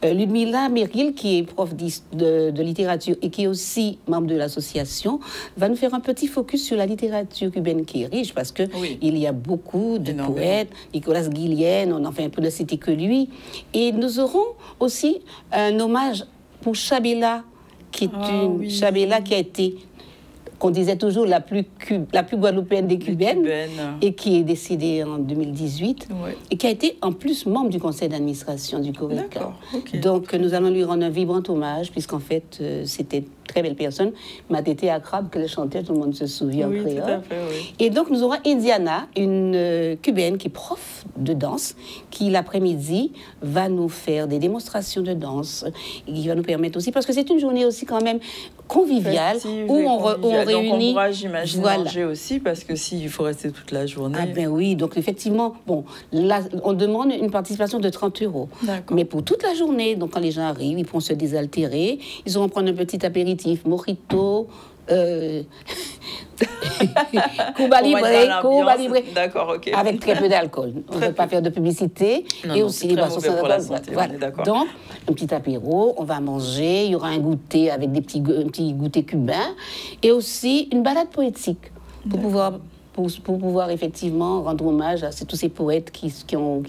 Ludmila Meril, qui est prof de littérature et qui est aussi membre de l'association, va nous faire un petit focus sur la littérature cubaine qui est riche, parce que il y a beaucoup de poètes, Nicolas Guillen, on n'en fait un peu de citer que lui. Et nous aurons aussi un hommage pour Chabela, qui est Chabela qui a été, qu'on disait toujours la plus guadeloupéenne des cubaines, et qui est décédée en 2018, et qui a été en plus membre du conseil d'administration du Coreca. Donc nous allons lui rendre un vibrant hommage, puisqu'en fait c'était une très belle personne. Ma tété à crabe qu'elle chantait, tout le monde se souvient en créole. Tout à fait, Et donc nous aurons Indiana, une cubaine qui est prof de danse, qui l'après-midi va nous faire des démonstrations de danse, et qui va nous permettre aussi, parce que c'est une journée aussi quand même conviviale, où on réunit. Donc on pourra, j'imagine, manger aussi, parce que s'il faut rester toute la journée. Ah ben oui, donc effectivement, bon, là, on demande une participation de 30 €. Mais pour toute la journée, donc quand les gens arrivent, ils pourront se désaltérer, ils auront prendre un petit apéritif, mojito, Cuba Libre, d'accord, ok. Avec très peu d'alcool. On ne veut pas faire de publicité. Et aussi les boissons sans alcool. Voilà. Donc, un petit apéro, on va manger, il y aura un goûter avec des petits goûters cubains, et aussi une balade poétique pour pouvoir effectivement rendre hommage à tous ces poètes qui ont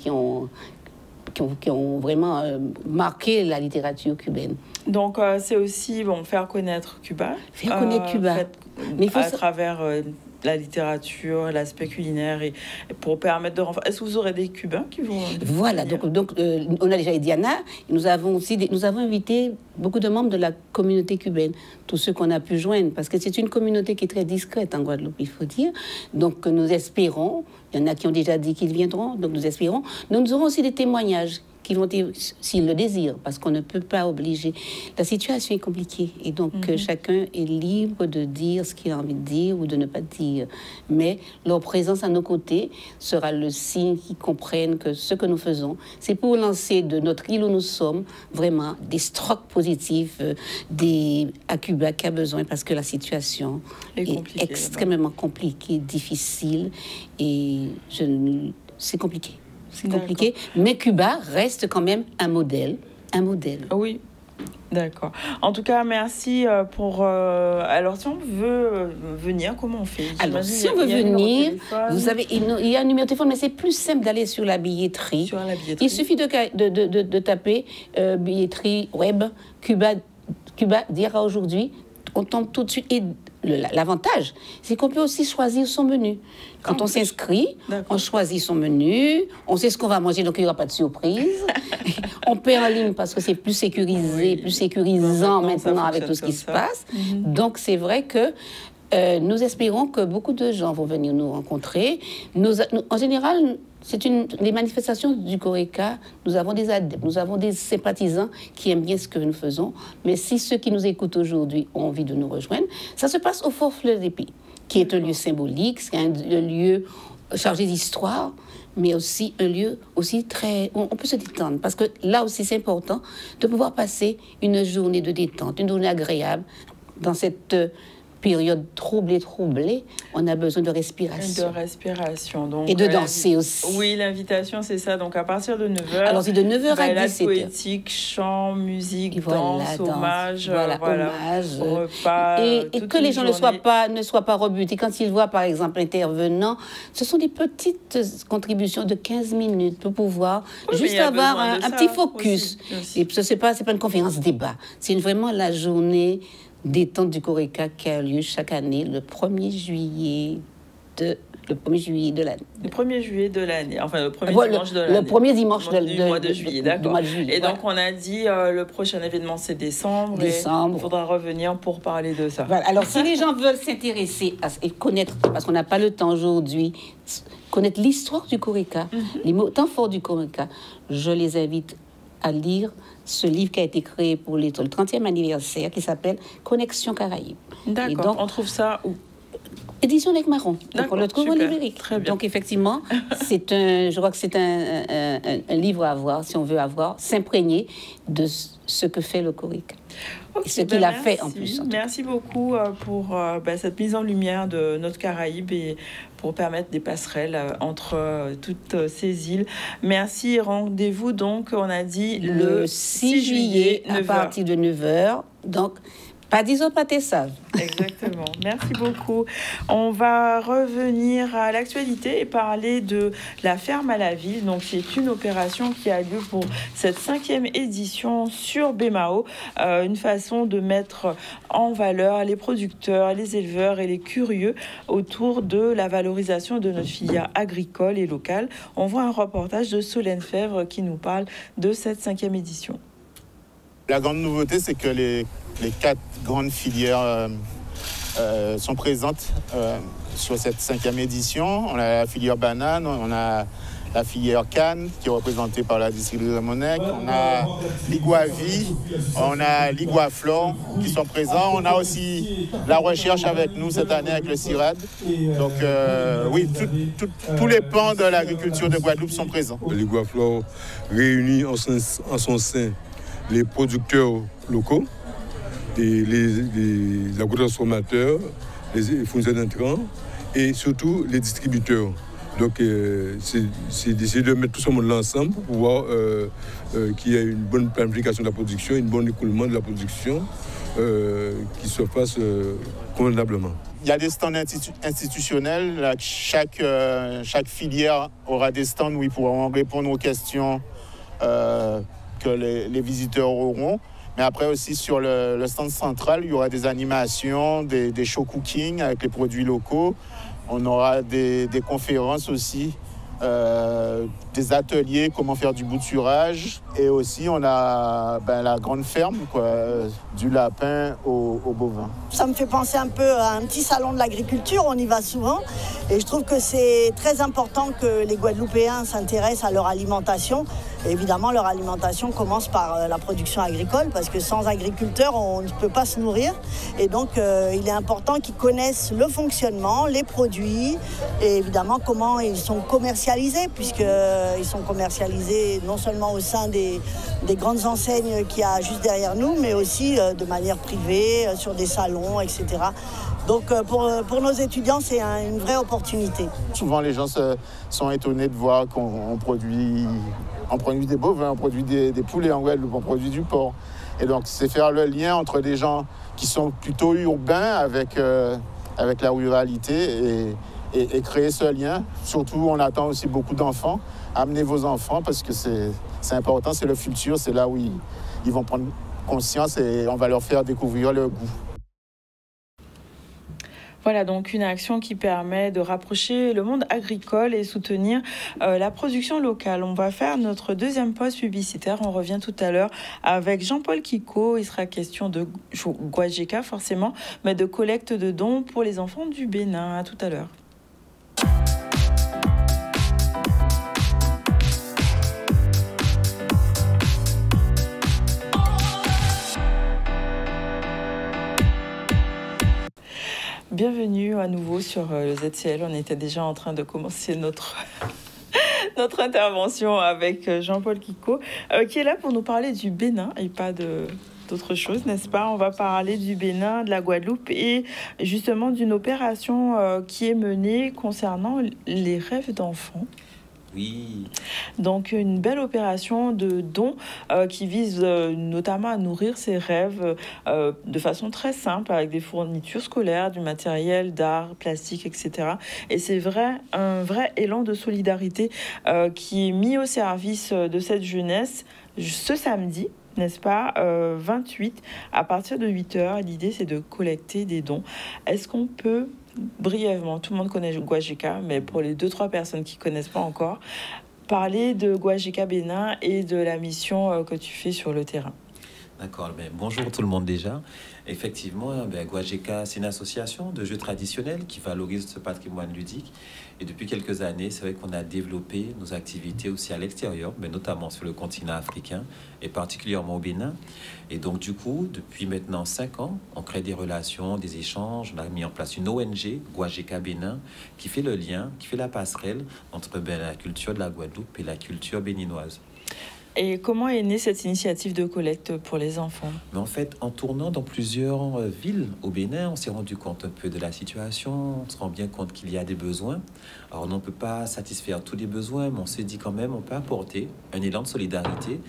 vraiment marqué la littérature cubaine. Donc, c'est aussi faire connaître Cuba. Faire connaître Cuba. À travers la littérature, l'aspect culinaire, et pour permettre de renforcer. Est-ce que vous aurez des Cubains qui vont... Voilà, donc on a déjà Diana. Nous avons invité beaucoup de membres de la communauté cubaine, tous ceux qu'on a pu joindre, parce que c'est une communauté qui est très discrète en Guadeloupe, il faut dire. Donc nous espérons, il y en a qui ont déjà dit qu'ils viendront, donc nous espérons. Nous aurons aussi des témoignages qui vont, s'ils le désirent, parce qu'on ne peut pas obliger. La situation est compliquée, et donc chacun est libre de dire ce qu'il a envie de dire ou de ne pas dire. Mais leur présence à nos côtés sera le signe qu'ils comprennent que ce que nous faisons, c'est pour lancer de notre île où nous sommes vraiment des strokes positifs à Cuba qui a besoin, parce que la situation est extrêmement compliquée, difficile, et c'est compliqué. C'est compliqué, mais Cuba reste quand même un modèle. Oui, d'accord. En tout cas, merci pour... alors, si on veut venir, comment on fait? Alors, si on veut venir, vous savez, il y a un numéro de téléphone, mais c'est plus simple d'aller sur la billetterie. Il suffit de taper billetterie web, Cuba dira aujourd'hui. On tombe tout de suite. Et l'avantage, c'est qu'on peut aussi choisir son menu. Quand on s'inscrit, on choisit son menu, on sait ce qu'on va manger, donc il n'y aura pas de surprise. On paie en ligne parce que c'est plus sécurisé, plus sécurisant maintenant avec tout ce qui se passe. Donc c'est vrai que nous espérons que beaucoup de gens vont venir nous rencontrer. En général, les manifestations du Coreca, nous avons des adeptes, nous avons des sympathisants qui aiment bien ce que nous faisons. Mais si ceux qui nous écoutent aujourd'hui ont envie de nous rejoindre, ça se passe au Fort Fleur d'Épée, qui est un lieu symbolique, c'est un lieu chargé d'histoire, mais aussi un lieu aussi très... On peut se détendre, parce que là aussi c'est important de pouvoir passer une journée de détente, une journée agréable dans cette... période troublée, on a besoin de respiration. Donc, et de danser aussi. Oui, l'invitation, c'est ça. Donc, à partir de 9h, alors c'est de 9h à 17h. Poétique, chant, musique, danse, hommage, repas. Et que les gens ne soient pas rebutés. Quand ils voient, par exemple, intervenant, ce sont des petites contributions de 15 minutes pour pouvoir juste avoir un petit focus. Aussi. Et ce n'est pas une conférence débat. C'est vraiment la journée détente du Coreca qui a lieu chaque année le 1er juillet de le 1er juillet de l'année. Le 1er juillet de l'année, enfin le premier dimanche de l'année. Le premier dimanche du mois de juillet, d'accord. Et donc voilà. on a dit le prochain événement c'est décembre. Et il faudra revenir pour parler de ça. Voilà. Alors si les gens veulent s'intéresser et connaître, parce qu'on n'a pas le temps aujourd'hui, connaître l'histoire du Corica, les mots temps forts du Corica, je les invite à lire ce livre qui a été créé pour le 30e anniversaire qui s'appelle Connexion Caraïbes. D'accord, on trouve ça où? Édition Lec Marron. Donc on le trouve en librairie. Donc effectivement, je crois que c'est un livre à avoir, si on veut s'imprégner de ce que fait le Corica. Okay, ce qu'il a fait en plus. Merci beaucoup pour cette mise en lumière de notre Caraïbe et pour permettre des passerelles entre toutes ces îles. Merci. Rendez-vous donc, on a dit, le 6 juillet à partir de 9h. Donc, pas disons pas tes sages. Exactement. Merci beaucoup. On va revenir à l'actualité et parler de la ferme à la ville. Donc, c'est une opération qui a lieu pour cette 5e édition sur BMAO. Une façon de mettre en valeur les producteurs, les éleveurs et les curieux autour de la valorisation de notre filière agricole et locale. On voit un reportage de Solène Fèvre qui nous parle de cette 5e édition. La grande nouveauté, c'est que les 4 grandes filières sont présentes sur cette 5e édition. On a la filière banane, on a la filière canne qui est représentée par la distillerie Ramonec, on a l'Iguavi, on a l'Iguaflore qui sont présents. On a aussi la recherche avec nous cette année avec le CIRAD. Donc oui, tous les pans de l'agriculture de Guadeloupe sont présents. L'Iguaflore réunit en son sein les producteurs locaux, les agrotransformateurs, les fournisseurs d'intrants et surtout les distributeurs. Donc c'est d'essayer de mettre tout ce monde-là ensemble pour pouvoir qu'il y ait une bonne planification de la production, un bon écoulement de la production qui se fasse convenablement. Il y a des stands institutionnels. Là, chaque filière aura des stands où ils pourront répondre aux questions que les visiteurs auront. Mais après aussi sur le stand central, il y aura des animations, des show cooking avec les produits locaux. On aura des conférences aussi, des ateliers, comment faire du bouturage. Et aussi, on a la grande ferme, du lapin au bovin. Ça me fait penser un peu à un petit salon de l'agriculture, on y va souvent. Et je trouve que c'est très important que les Guadeloupéens s'intéressent à leur alimentation. Et évidemment, leur alimentation commence par la production agricole, parce que sans agriculteurs, on ne peut pas se nourrir. Et donc, il est important qu'ils connaissent le fonctionnement, les produits, et évidemment comment ils sont commercialisés, puisqu'ils sont commercialisés non seulement au sein des grandes enseignes qu'il y a juste derrière nous, mais aussi de manière privée, sur des salons, etc. Donc pour nos étudiants, c'est une vraie opportunité. Souvent, les gens sont étonnés de voir qu'on produit des bovins, on produit des poulets en Guadeloupe, on produit du porc. Et donc, c'est faire le lien entre des gens qui sont plutôt urbains avec la ruralité et créer ce lien. Surtout, on attend aussi beaucoup d'enfants. Amenez vos enfants parce que c'est important, c'est le futur, c'est là où ils vont prendre conscience et on va leur faire découvrir leur goût. Voilà donc une action qui permet de rapprocher le monde agricole et soutenir la production locale. On va faire notre deuxième pause publicitaire. On revient tout à l'heure avec Jean-Paul Kiko. Il sera question de Guajeka forcément, mais de collecte de dons pour les enfants du Bénin. À tout à l'heure. Bienvenue à nouveau sur le ZCL. On était déjà en train de commencer notre intervention avec Jean-Paul Kiko, qui est là pour nous parler du Bénin et pas d'autre chose, n'est-ce pas? On va parler du Bénin, de la Guadeloupe et justement d'une opération qui est menée concernant les rêves d'enfants. Oui. Donc une belle opération de dons qui vise notamment à nourrir ces rêves de façon très simple avec des fournitures scolaires, du matériel d'art, plastique, etc. Et c'est un vrai élan de solidarité qui est mis au service de cette jeunesse ce samedi. N'est-ce pas, 28, à partir de 8h. L'idée, c'est de collecter des dons. Est-ce qu'on peut brièvement, tout le monde connaît Guajika, mais pour les 2-3 personnes qui ne connaissent pas encore, parler de Guajika Bénin et de la mission que tu fais sur le terrain. D'accord, bonjour tout le monde déjà. Effectivement, Guajika, c'est une association de jeux traditionnels qui valorise ce patrimoine ludique. Et depuis quelques années, c'est vrai qu'on a développé nos activités aussi à l'extérieur, mais notamment sur le continent africain et particulièrement au Bénin. Et donc du coup, depuis maintenant 5 ans, on crée des relations, des échanges. On a mis en place une ONG, Guajika Bénin, qui fait le lien, qui fait la passerelle entre la culture de la Guadeloupe et la culture béninoise. Et comment est née cette initiative de collecte pour les enfants? Mais en fait, en tournant dans plusieurs villes au Bénin, on s'est rendu compte un peu de la situation, on se rend bien compte qu'il y a des besoins. Alors, on ne peut pas satisfaire tous les besoins, mais on s'est dit quand même, on peut apporter un élan de solidarité,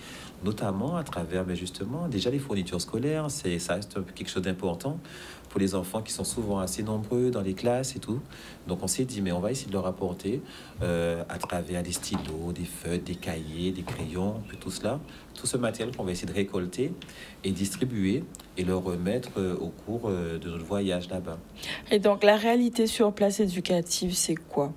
notamment à travers justement déjà les fournitures scolaires. Ça reste quelque chose d'important pour les enfants qui sont souvent assez nombreux dans les classes et tout. Donc on s'est dit, mais on va essayer de leur apporter à travers des stylos, des feutres, des cahiers, des crayons, tout cela, tout ce matériel qu'on va essayer de récolter et distribuer et le remettre au cours de notre voyage là-bas. Et donc la réalité sur place éducative, c'est quoi?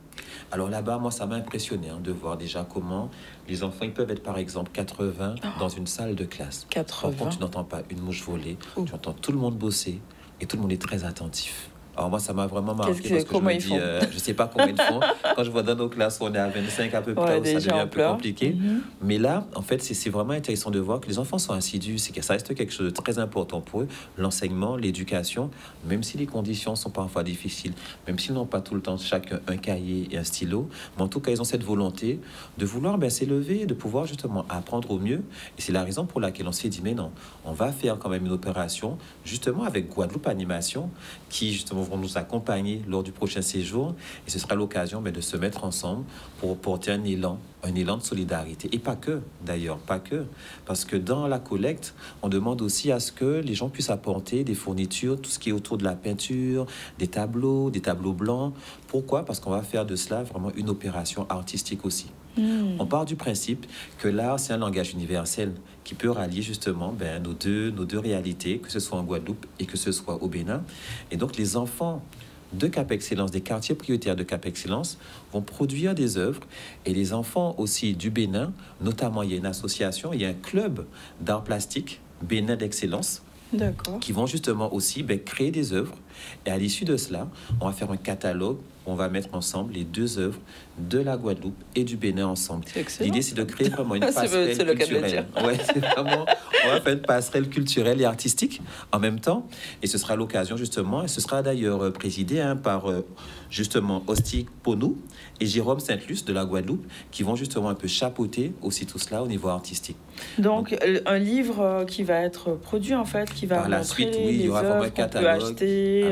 Alors là-bas, moi, ça m'a impressionné de voir déjà comment les enfants, ils peuvent être par exemple 80 dans une salle de classe. 80. Quand tu n'entends pas une mouche voler, tu entends tout le monde bosser et tout le monde est très attentif. Alors moi, ça m'a vraiment marqué parce que je me dis, je sais pas combien ils font. Quand je vois dans nos classes, on est à 25 à peu près, ça devient un peu compliqué. Mais là, en fait, c'est vraiment intéressant de voir que les enfants sont assidus, c'est que ça reste quelque chose de très important pour eux, l'enseignement, l'éducation, même si les conditions sont parfois difficiles, même s'ils n'ont pas tout le temps chacun un cahier et un stylo, mais en tout cas, ils ont cette volonté de vouloir s'élever, de pouvoir justement apprendre au mieux. Et c'est la raison pour laquelle on s'est dit, mais non, on va faire quand même une opération, justement avec Guadeloupe Animation, qui justement vont nous accompagner lors du prochain séjour et ce sera l'occasion de se mettre ensemble pour porter un élan de solidarité. Et pas que, d'ailleurs, pas que. Parce que dans la collecte, on demande aussi à ce que les gens puissent apporter des fournitures, tout ce qui est autour de la peinture, des tableaux blancs. Pourquoi? Parce qu'on va faire de cela vraiment une opération artistique aussi. On part du principe que l'art, c'est un langage universel qui peut rallier justement nos deux réalités, que ce soit en Guadeloupe et que ce soit au Bénin. Et donc, les enfants de Cap Excellence, des quartiers prioritaires de Cap Excellence, vont produire des œuvres. Et les enfants aussi du Bénin, notamment, il y a une association, il y a un club d'art plastique, Bénin d'Excellence, qui vont justement aussi créer des œuvres. Et à l'issue de cela, on va faire un catalogue. On va mettre ensemble les deux œuvres de la Guadeloupe et du Bénin ensemble. L'idée, c'est de créer vraiment une passerelle culturelle. Ouais, c'est vraiment, on va faire une passerelle culturelle et artistique en même temps. Et ce sera l'occasion, justement, et ce sera d'ailleurs présidé par, justement, Hostie Ponou et Jérôme Saint-Luce de la Guadeloupe, qui vont justement un peu chapeauter aussi tout cela au niveau artistique. Donc un livre qui va être produit, en fait, qui va par la suite, oui, il y aura vraiment un catalogue.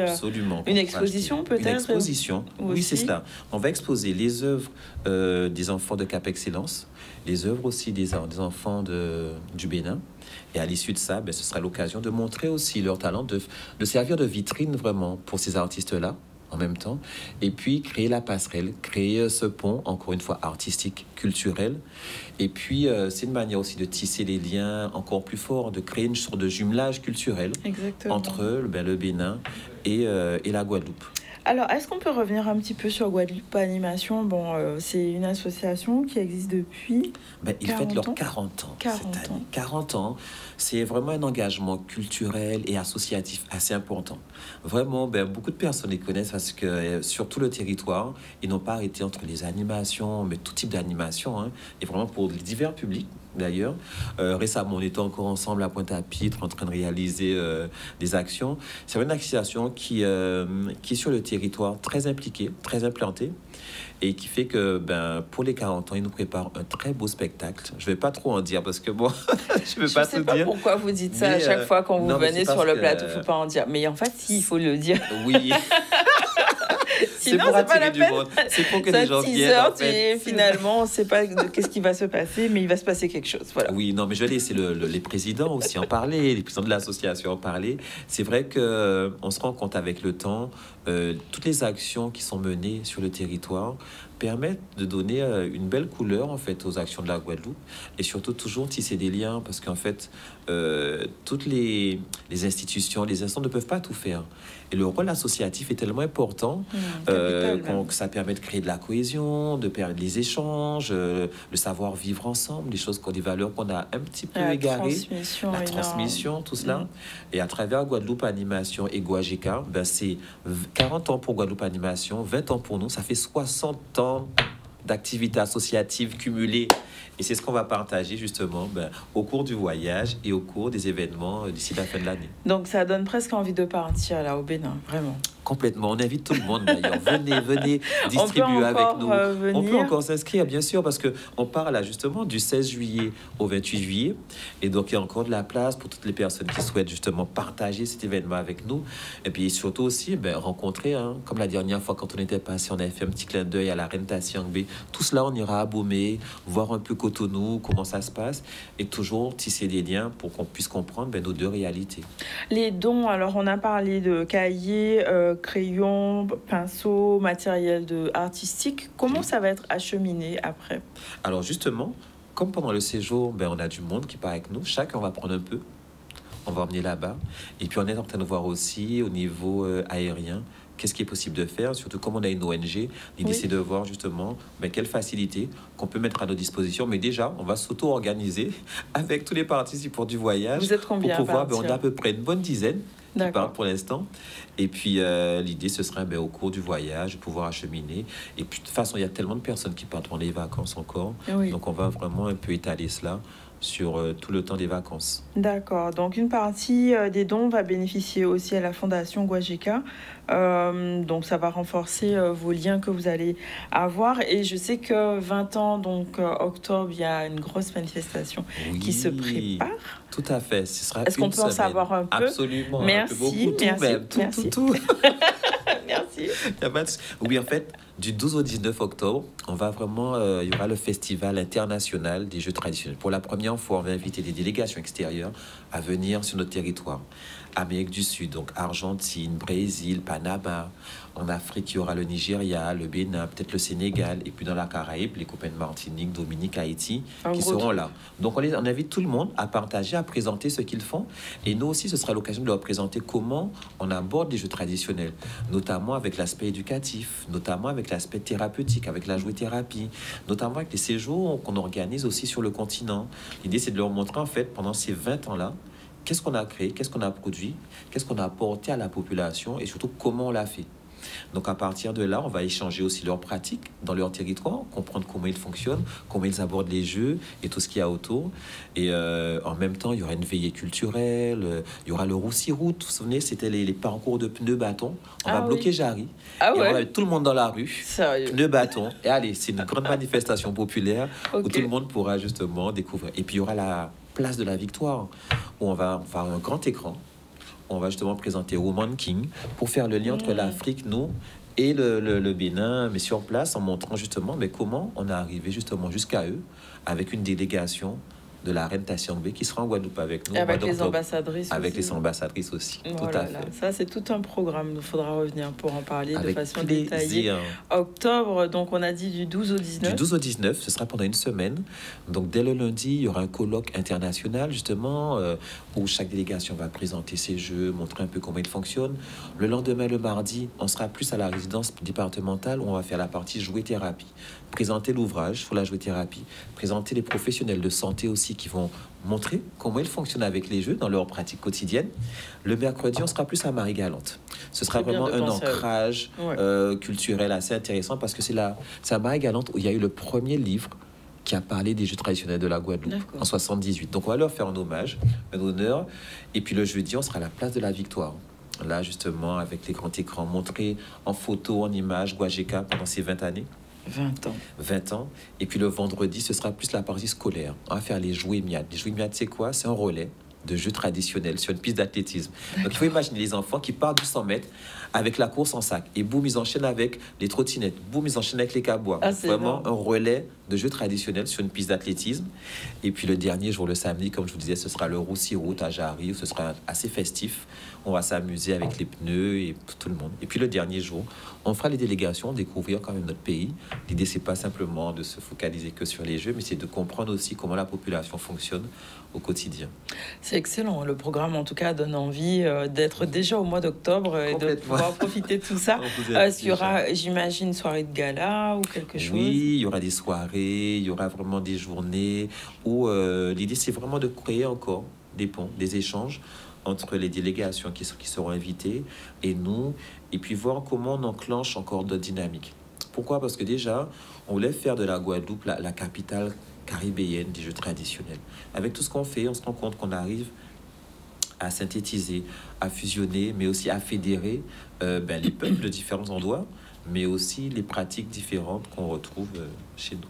Absolument. Une exposition, peut-être? Une exposition. Oui, c'est cela. On va exposer les œuvres des enfants de Cap Excellence, les œuvres aussi des enfants du Bénin. Et à l'issue de ça, ce sera l'occasion de montrer aussi leur talent, de servir de vitrine vraiment pour ces artistes-là en même temps. Et puis créer la passerelle, créer ce pont, encore une fois, artistique, culturel. Et puis, c'est une manière aussi de tisser les liens encore plus forts, de créer une sorte de jumelage culturel entre le Bénin et la Guadeloupe. Alors, est-ce qu'on peut revenir un petit peu sur Guadeloupe Animation? C'est une association qui existe depuis ils fêtent leurs 40 ans cette année. 40 ans, c'est vraiment un engagement culturel et associatif assez important. Vraiment, beaucoup de personnes les connaissent parce que sur tout le territoire, ils n'ont pas arrêté entre les animations, mais tout type d'animation, et vraiment pour les divers publics. D'ailleurs, récemment, on était encore ensemble à Pointe-à-Pitre en train de réaliser des actions. C'est une association qui est sur le territoire très impliquée, très implantée et qui fait que pour les 40 ans, ils nous préparent un très beau spectacle. Je ne vais pas trop en dire parce que je ne peux pas tout dire. Je ne sais pas pourquoi vous dites ça à chaque fois quand vous venez sur le plateau, il ne faut pas en dire. Mais en fait, si, il faut le dire. Oui. Sinon, c'est pas la peine. C'est pour que les gens viennent. En fait. Finalement, on ne sait pas qu'est-ce qui va se passer, mais il va se passer quelque chose. Voilà. Oui, non, mais je vais laisser les présidents aussi en parler, les présidents de l'association en parler. C'est vrai qu'on se rend compte avec le temps, toutes les actions qui sont menées sur le territoire permettent de donner une belle couleur en fait aux actions de la Guadeloupe et surtout toujours tisser des liens parce qu'en fait toutes les institutions, les instances ne peuvent pas tout faire et le rôle associatif est tellement important que ça permet de créer de la cohésion, de perdre les échanges, le savoir vivre ensemble, des choses, des valeurs qu'on a un petit peu égarées, la transmission, tout cela. Et à travers Guadeloupe Animation et Guajeka, ben c'est 40 ans pour Guadeloupe Animation, 20 ans pour nous, ça fait 60 ans d'activités associatives cumulées. Et c'est ce qu'on va partager justement au cours du voyage et au cours des événements d'ici la fin de l'année. Donc ça donne presque envie de partir là au Bénin, vraiment. Complètement. On invite tout le monde d'ailleurs. Venez distribuer avec nous. On peut encore s'inscrire, bien sûr, parce qu'on part là justement du 16 juillet au 28 juillet. Et donc, il y a encore de la place pour toutes les personnes qui souhaitent justement partager cet événement avec nous. Et puis surtout aussi, rencontrer, comme la dernière fois quand on était passé, on avait fait un petit clin d'œil à la reine Tassiangbe. Tout cela, on ira à Bomé, voir un peu Cotonou, comment ça se passe. Et toujours tisser des liens pour qu'on puisse comprendre nos deux réalités. Les dons, alors on a parlé de cahiers, crayons, pinceaux, matériel artistique. Comment ça va être acheminé après? Alors justement, comme pendant le séjour, on a du monde qui part avec nous. Chacun va prendre un peu. On va emmener là-bas. Et puis on est en train de voir aussi au niveau aérien qu'est-ce qui est possible de faire, surtout comme on a une ONG. L'idée, c'est de voir justement quelles facilités qu'on peut mettre à nos dispositions. Mais déjà, on va s'auto-organiser avec tous les participants du voyage. Vous êtes combien pour pouvoir, on a à peu près une bonne dizaine qui partent pour l'instant. Et puis, l'idée, ce serait au cours du voyage, de pouvoir acheminer. Et puis, de toute façon, il y a tellement de personnes qui partent pendant les vacances encore. Oui. Donc, on va vraiment un peu étaler cela sur tout le temps des vacances. D'accord. Donc, une partie des dons va bénéficier aussi à la Fondation Guajeka. Donc, ça va renforcer vos liens que vous allez avoir. Et je sais que 20 ans, donc octobre, il y a une grosse manifestation qui se prépare. Tout à fait. Ce sera Est-ce qu'on peut en savoir un peu? Absolument. Merci. Tout. Merci. Oui, en fait, du 12 au 19 octobre, on va vraiment, il y aura le Festival international des jeux traditionnels. Pour la première fois, on va inviter des délégations extérieures à venir sur notre territoire. Amérique du Sud, donc Argentine, Brésil, Panama. En Afrique, il y aura le Nigeria, le Bénin, peut-être le Sénégal. Et puis dans la Caraïbe, les copains de Martinique, Dominique, Haïti, qui seront là. Donc on invite tout le monde à partager, à présenter ce qu'ils font. Et nous aussi, ce sera l'occasion de leur présenter comment on aborde les jeux traditionnels, notamment avec l'aspect éducatif, notamment avec l'aspect thérapeutique, avec la jouet-thérapie, notamment avec les séjours qu'on organise aussi sur le continent. L'idée, c'est de leur montrer, en fait, pendant ces 20 ans-là, qu'est-ce qu'on a créé, qu'est-ce qu'on a produit, qu'est-ce qu'on a apporté à la population et surtout comment on l'a fait. Donc à partir de là, on va échanger aussi leurs pratiques dans leur territoire, comprendre comment ils fonctionnent, comment ils abordent les jeux et tout ce qu'il y a autour. Et en même temps, il y aura une veillée culturelle, il y aura le Roussi-Route. Vous vous souvenez, c'était les parcours de pneus bâtons. On va bloquer Jarry. On va mettre tout le monde dans la rue. Sérieux? Pneus bâtons. Et allez, c'est une grande manifestation populaire où tout le monde pourra justement découvrir. Et puis il y aura la place de la Victoire où on va faire un grand écran. On va justement présenter Woman King pour faire le lien entre l'Afrique, nous, et le Bénin, mais sur place, en montrant justement comment on est arrivé justement jusqu'à eux avec une délégation de la reine Tassiangbe qui sera en Guadeloupe avec nous. Avec les ambassadrices avec aussi. Les ambassadrices aussi, tout à fait. Ça, c'est tout un programme. Il faudra revenir pour en parler avec de façon détaillée. Octobre, donc on a dit du 12 au 19. Du 12 au 19, ce sera pendant une semaine. Donc dès le lundi, il y aura un colloque international justement où chaque délégation va présenter ses jeux, montrer un peu comment ils fonctionnent. Le lendemain, le mardi, on sera plus à la résidence départementale où on va faire la partie jouet-thérapie. Présenter l'ouvrage sur la jouet-thérapie, présenter les professionnels de santé aussi qui vont montrer comment ils fonctionnent avec les jeux dans leur pratique quotidienne. Le mercredi, on sera plus à Marie-Galante. Ce sera vraiment un ancrage culturel assez intéressant parce que c'est à Marie-Galante où il y a eu le premier livre qui a parlé des jeux traditionnels de la Guadeloupe en 78. Donc on va leur faire un hommage, un honneur. Et puis le jeudi, on sera à la place de la Victoire. Là, justement, avec les grands écrans montrés en photo, en images, Guajeka pendant ces 20 années. 20 ans. 20 ans. Et puis le vendredi, ce sera plus la partie scolaire. On va faire les jouets miades. Les jouets miades, c'est quoi? C'est un relais de jeux traditionnels sur une piste d'athlétisme. Donc il faut imaginer les enfants qui partent du 100 mètres avec la course en sac. Et boum, ils enchaînent avec les trottinettes. Boum, ils enchaînent avec les cabois. Vraiment un relais de jeux traditionnels sur une piste d'athlétisme. Et puis le dernier jour, le samedi, comme je vous disais, ce sera le Roussi-Route à Jarry, où ce sera assez festif. On va s'amuser avec les pneus et tout le monde. Et puis le dernier jour, on fera les délégations, découvrir quand même notre pays. L'idée, c'est pas simplement de se focaliser que sur les jeux, mais c'est de comprendre aussi comment la population fonctionne au quotidien. C'est excellent. Le programme, en tout cas, donne envie d'être déjà au mois d'octobre et de pouvoir profiter de tout ça. Il y aura, j'imagine, une soirée de gala ou quelque chose. Oui, il y aura des soirées, il y aura vraiment des journées où l'idée, c'est vraiment de créer encore des ponts, des échanges entre les délégations qui seront invitées et nous, et puis voir comment on enclenche encore d'autres dynamiques. Pourquoi? Parce que déjà, on voulait faire de la Guadeloupe la capitale caribéenne des jeux traditionnels. Avec tout ce qu'on fait, on se rend compte qu'on arrive à synthétiser, à fusionner, mais aussi à fédérer les peuples de différents endroits, mais aussi les pratiques différentes qu'on retrouve chez nous.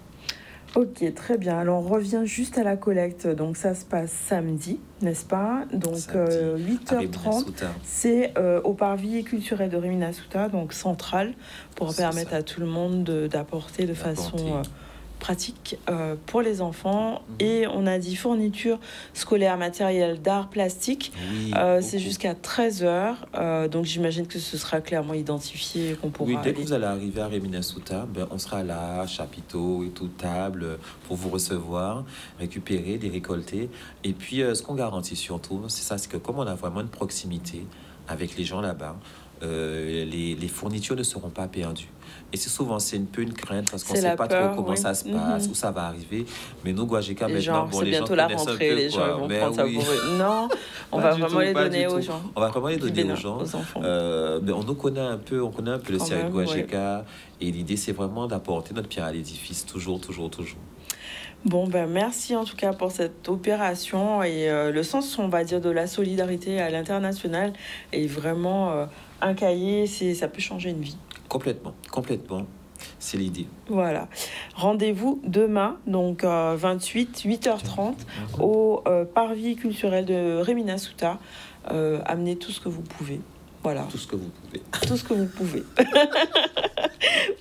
Ok, très bien. Alors, on revient juste à la collecte. Donc, ça se passe samedi, n'est-ce pas? Donc, 8h30, c'est au parvis culturel de Réminasuta, donc central, pour permettre à tout le monde d'apporter de façon pratique pour les enfants. Et on a dit fourniture scolaire, matériel d'art plastique. Oui, c'est jusqu'à 13h. Donc j'imagine que ce sera clairement identifié, qu'on pourra... Oui, dès que vous allez arriver à Réminasuta, on sera là, chapiteau et tout, table, pour vous recevoir, récupérer, les récolter. Et puis ce qu'on garantit surtout, c'est ça, c'est que comme on a vraiment une proximité avec les gens là-bas, les fournitures ne seront pas perdues. Et c'est souvent, c'est un peu une crainte parce qu'on ne sait pas trop comment ça se passe, où ça va arriver. Mais nous, Guajeka, maintenant, les gens connaissent un peu, les gens vont prendre ça pour eux. Non, on va vraiment les donner aux gens. On va vraiment les donner aux gens. On nous connaît un peu, le cirque Guajeka. Et l'idée, c'est vraiment d'apporter notre pierre à l'édifice, toujours. Bon, merci en tout cas pour cette opération. Et le sens, on va dire, de la solidarité à l'international est vraiment un cahier. Ça peut changer une vie. Complètement. C'est l'idée. Voilà. Rendez-vous demain, donc 28, 8h30, au parvis culturel de Réminasuta. Amenez tout ce que vous pouvez. Voilà. Tout ce que vous pouvez. Tout ce que vous pouvez.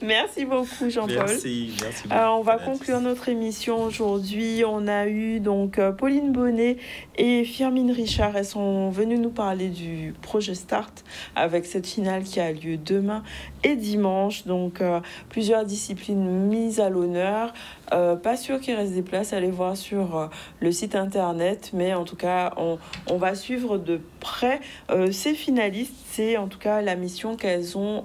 Merci beaucoup, Jean-Paul. Merci beaucoup. Alors, on va conclure notre émission aujourd'hui. On a eu donc Pauline Bonnet et Firmin Richard. Elles sont venues nous parler du projet Start avec cette finale qui a lieu demain et dimanche. Donc, plusieurs disciplines mises à l'honneur. Pas sûr qu'il reste des places. Allez voir sur le site internet. Mais en tout cas, on va suivre de près ces finalistes. C'est en tout cas la mission qu'elles ont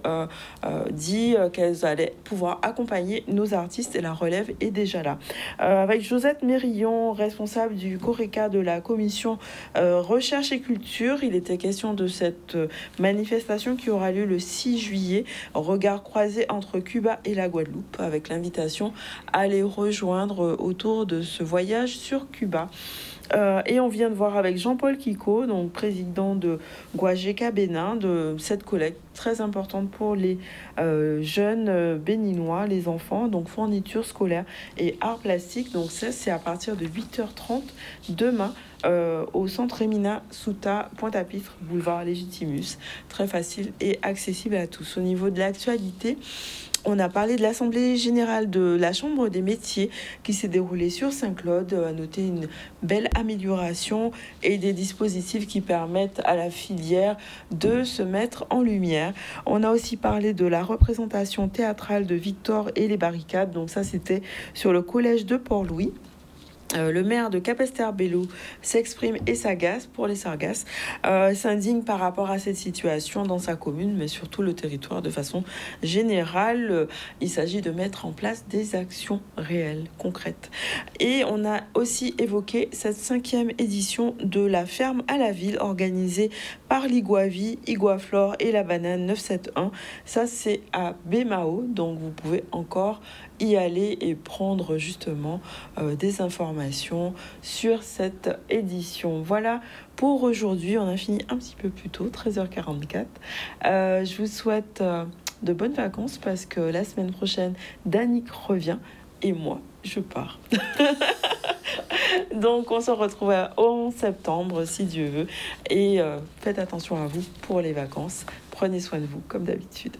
dit qu'elles allaient pouvoir accompagner nos artistes et la relève est déjà là. Avec Josette Mérillon, responsable du CORECA de la commission Recherche et Culture, il était question de cette manifestation qui aura lieu le 6 juillet, regard croisé entre Cuba et la Guadeloupe, avec l'invitation à les rejoindre autour de ce voyage sur Cuba. Et on vient de voir avec Jean-Paul Kiko, donc président de Guajeka Bénin, de cette collecte très importante pour les jeunes béninois, les enfants, donc fourniture scolaire et arts plastiques. Donc ça, c'est à partir de 8h30 demain au centre Réminasuta, Pointe-à-Pitre, boulevard Légitimus. Très facile et accessible à tous. Au niveau de l'actualité, on a parlé de l'Assemblée générale de la Chambre des métiers qui s'est déroulée sur Saint-Claude. À noter une belle amélioration et des dispositifs qui permettent à la filière de se mettre en lumière. On a aussi parlé de la représentation théâtrale de Victor et les barricades. Donc ça, c'était sur le collège de Port-Louis. Le maire de Capesterre-Belle-Eau s'exprime et s'agace pour les Sargasses, s'indigne par rapport à cette situation dans sa commune, mais surtout le territoire de façon générale. Il s'agit de mettre en place des actions réelles, concrètes. Et on a aussi évoqué cette 5e édition de la ferme à la ville organisée par l'Iguavi, Iguaflore et la Banane 971. Ça, c'est à Bémao, donc vous pouvez encore y aller et prendre justement des informations sur cette édition. Voilà pour aujourd'hui. On a fini un petit peu plus tôt, 13h44. Je vous souhaite de bonnes vacances parce que la semaine prochaine, Danick revient et moi, je pars. Donc, on se retrouve en septembre, si Dieu veut. Et faites attention à vous pour les vacances. Prenez soin de vous, comme d'habitude.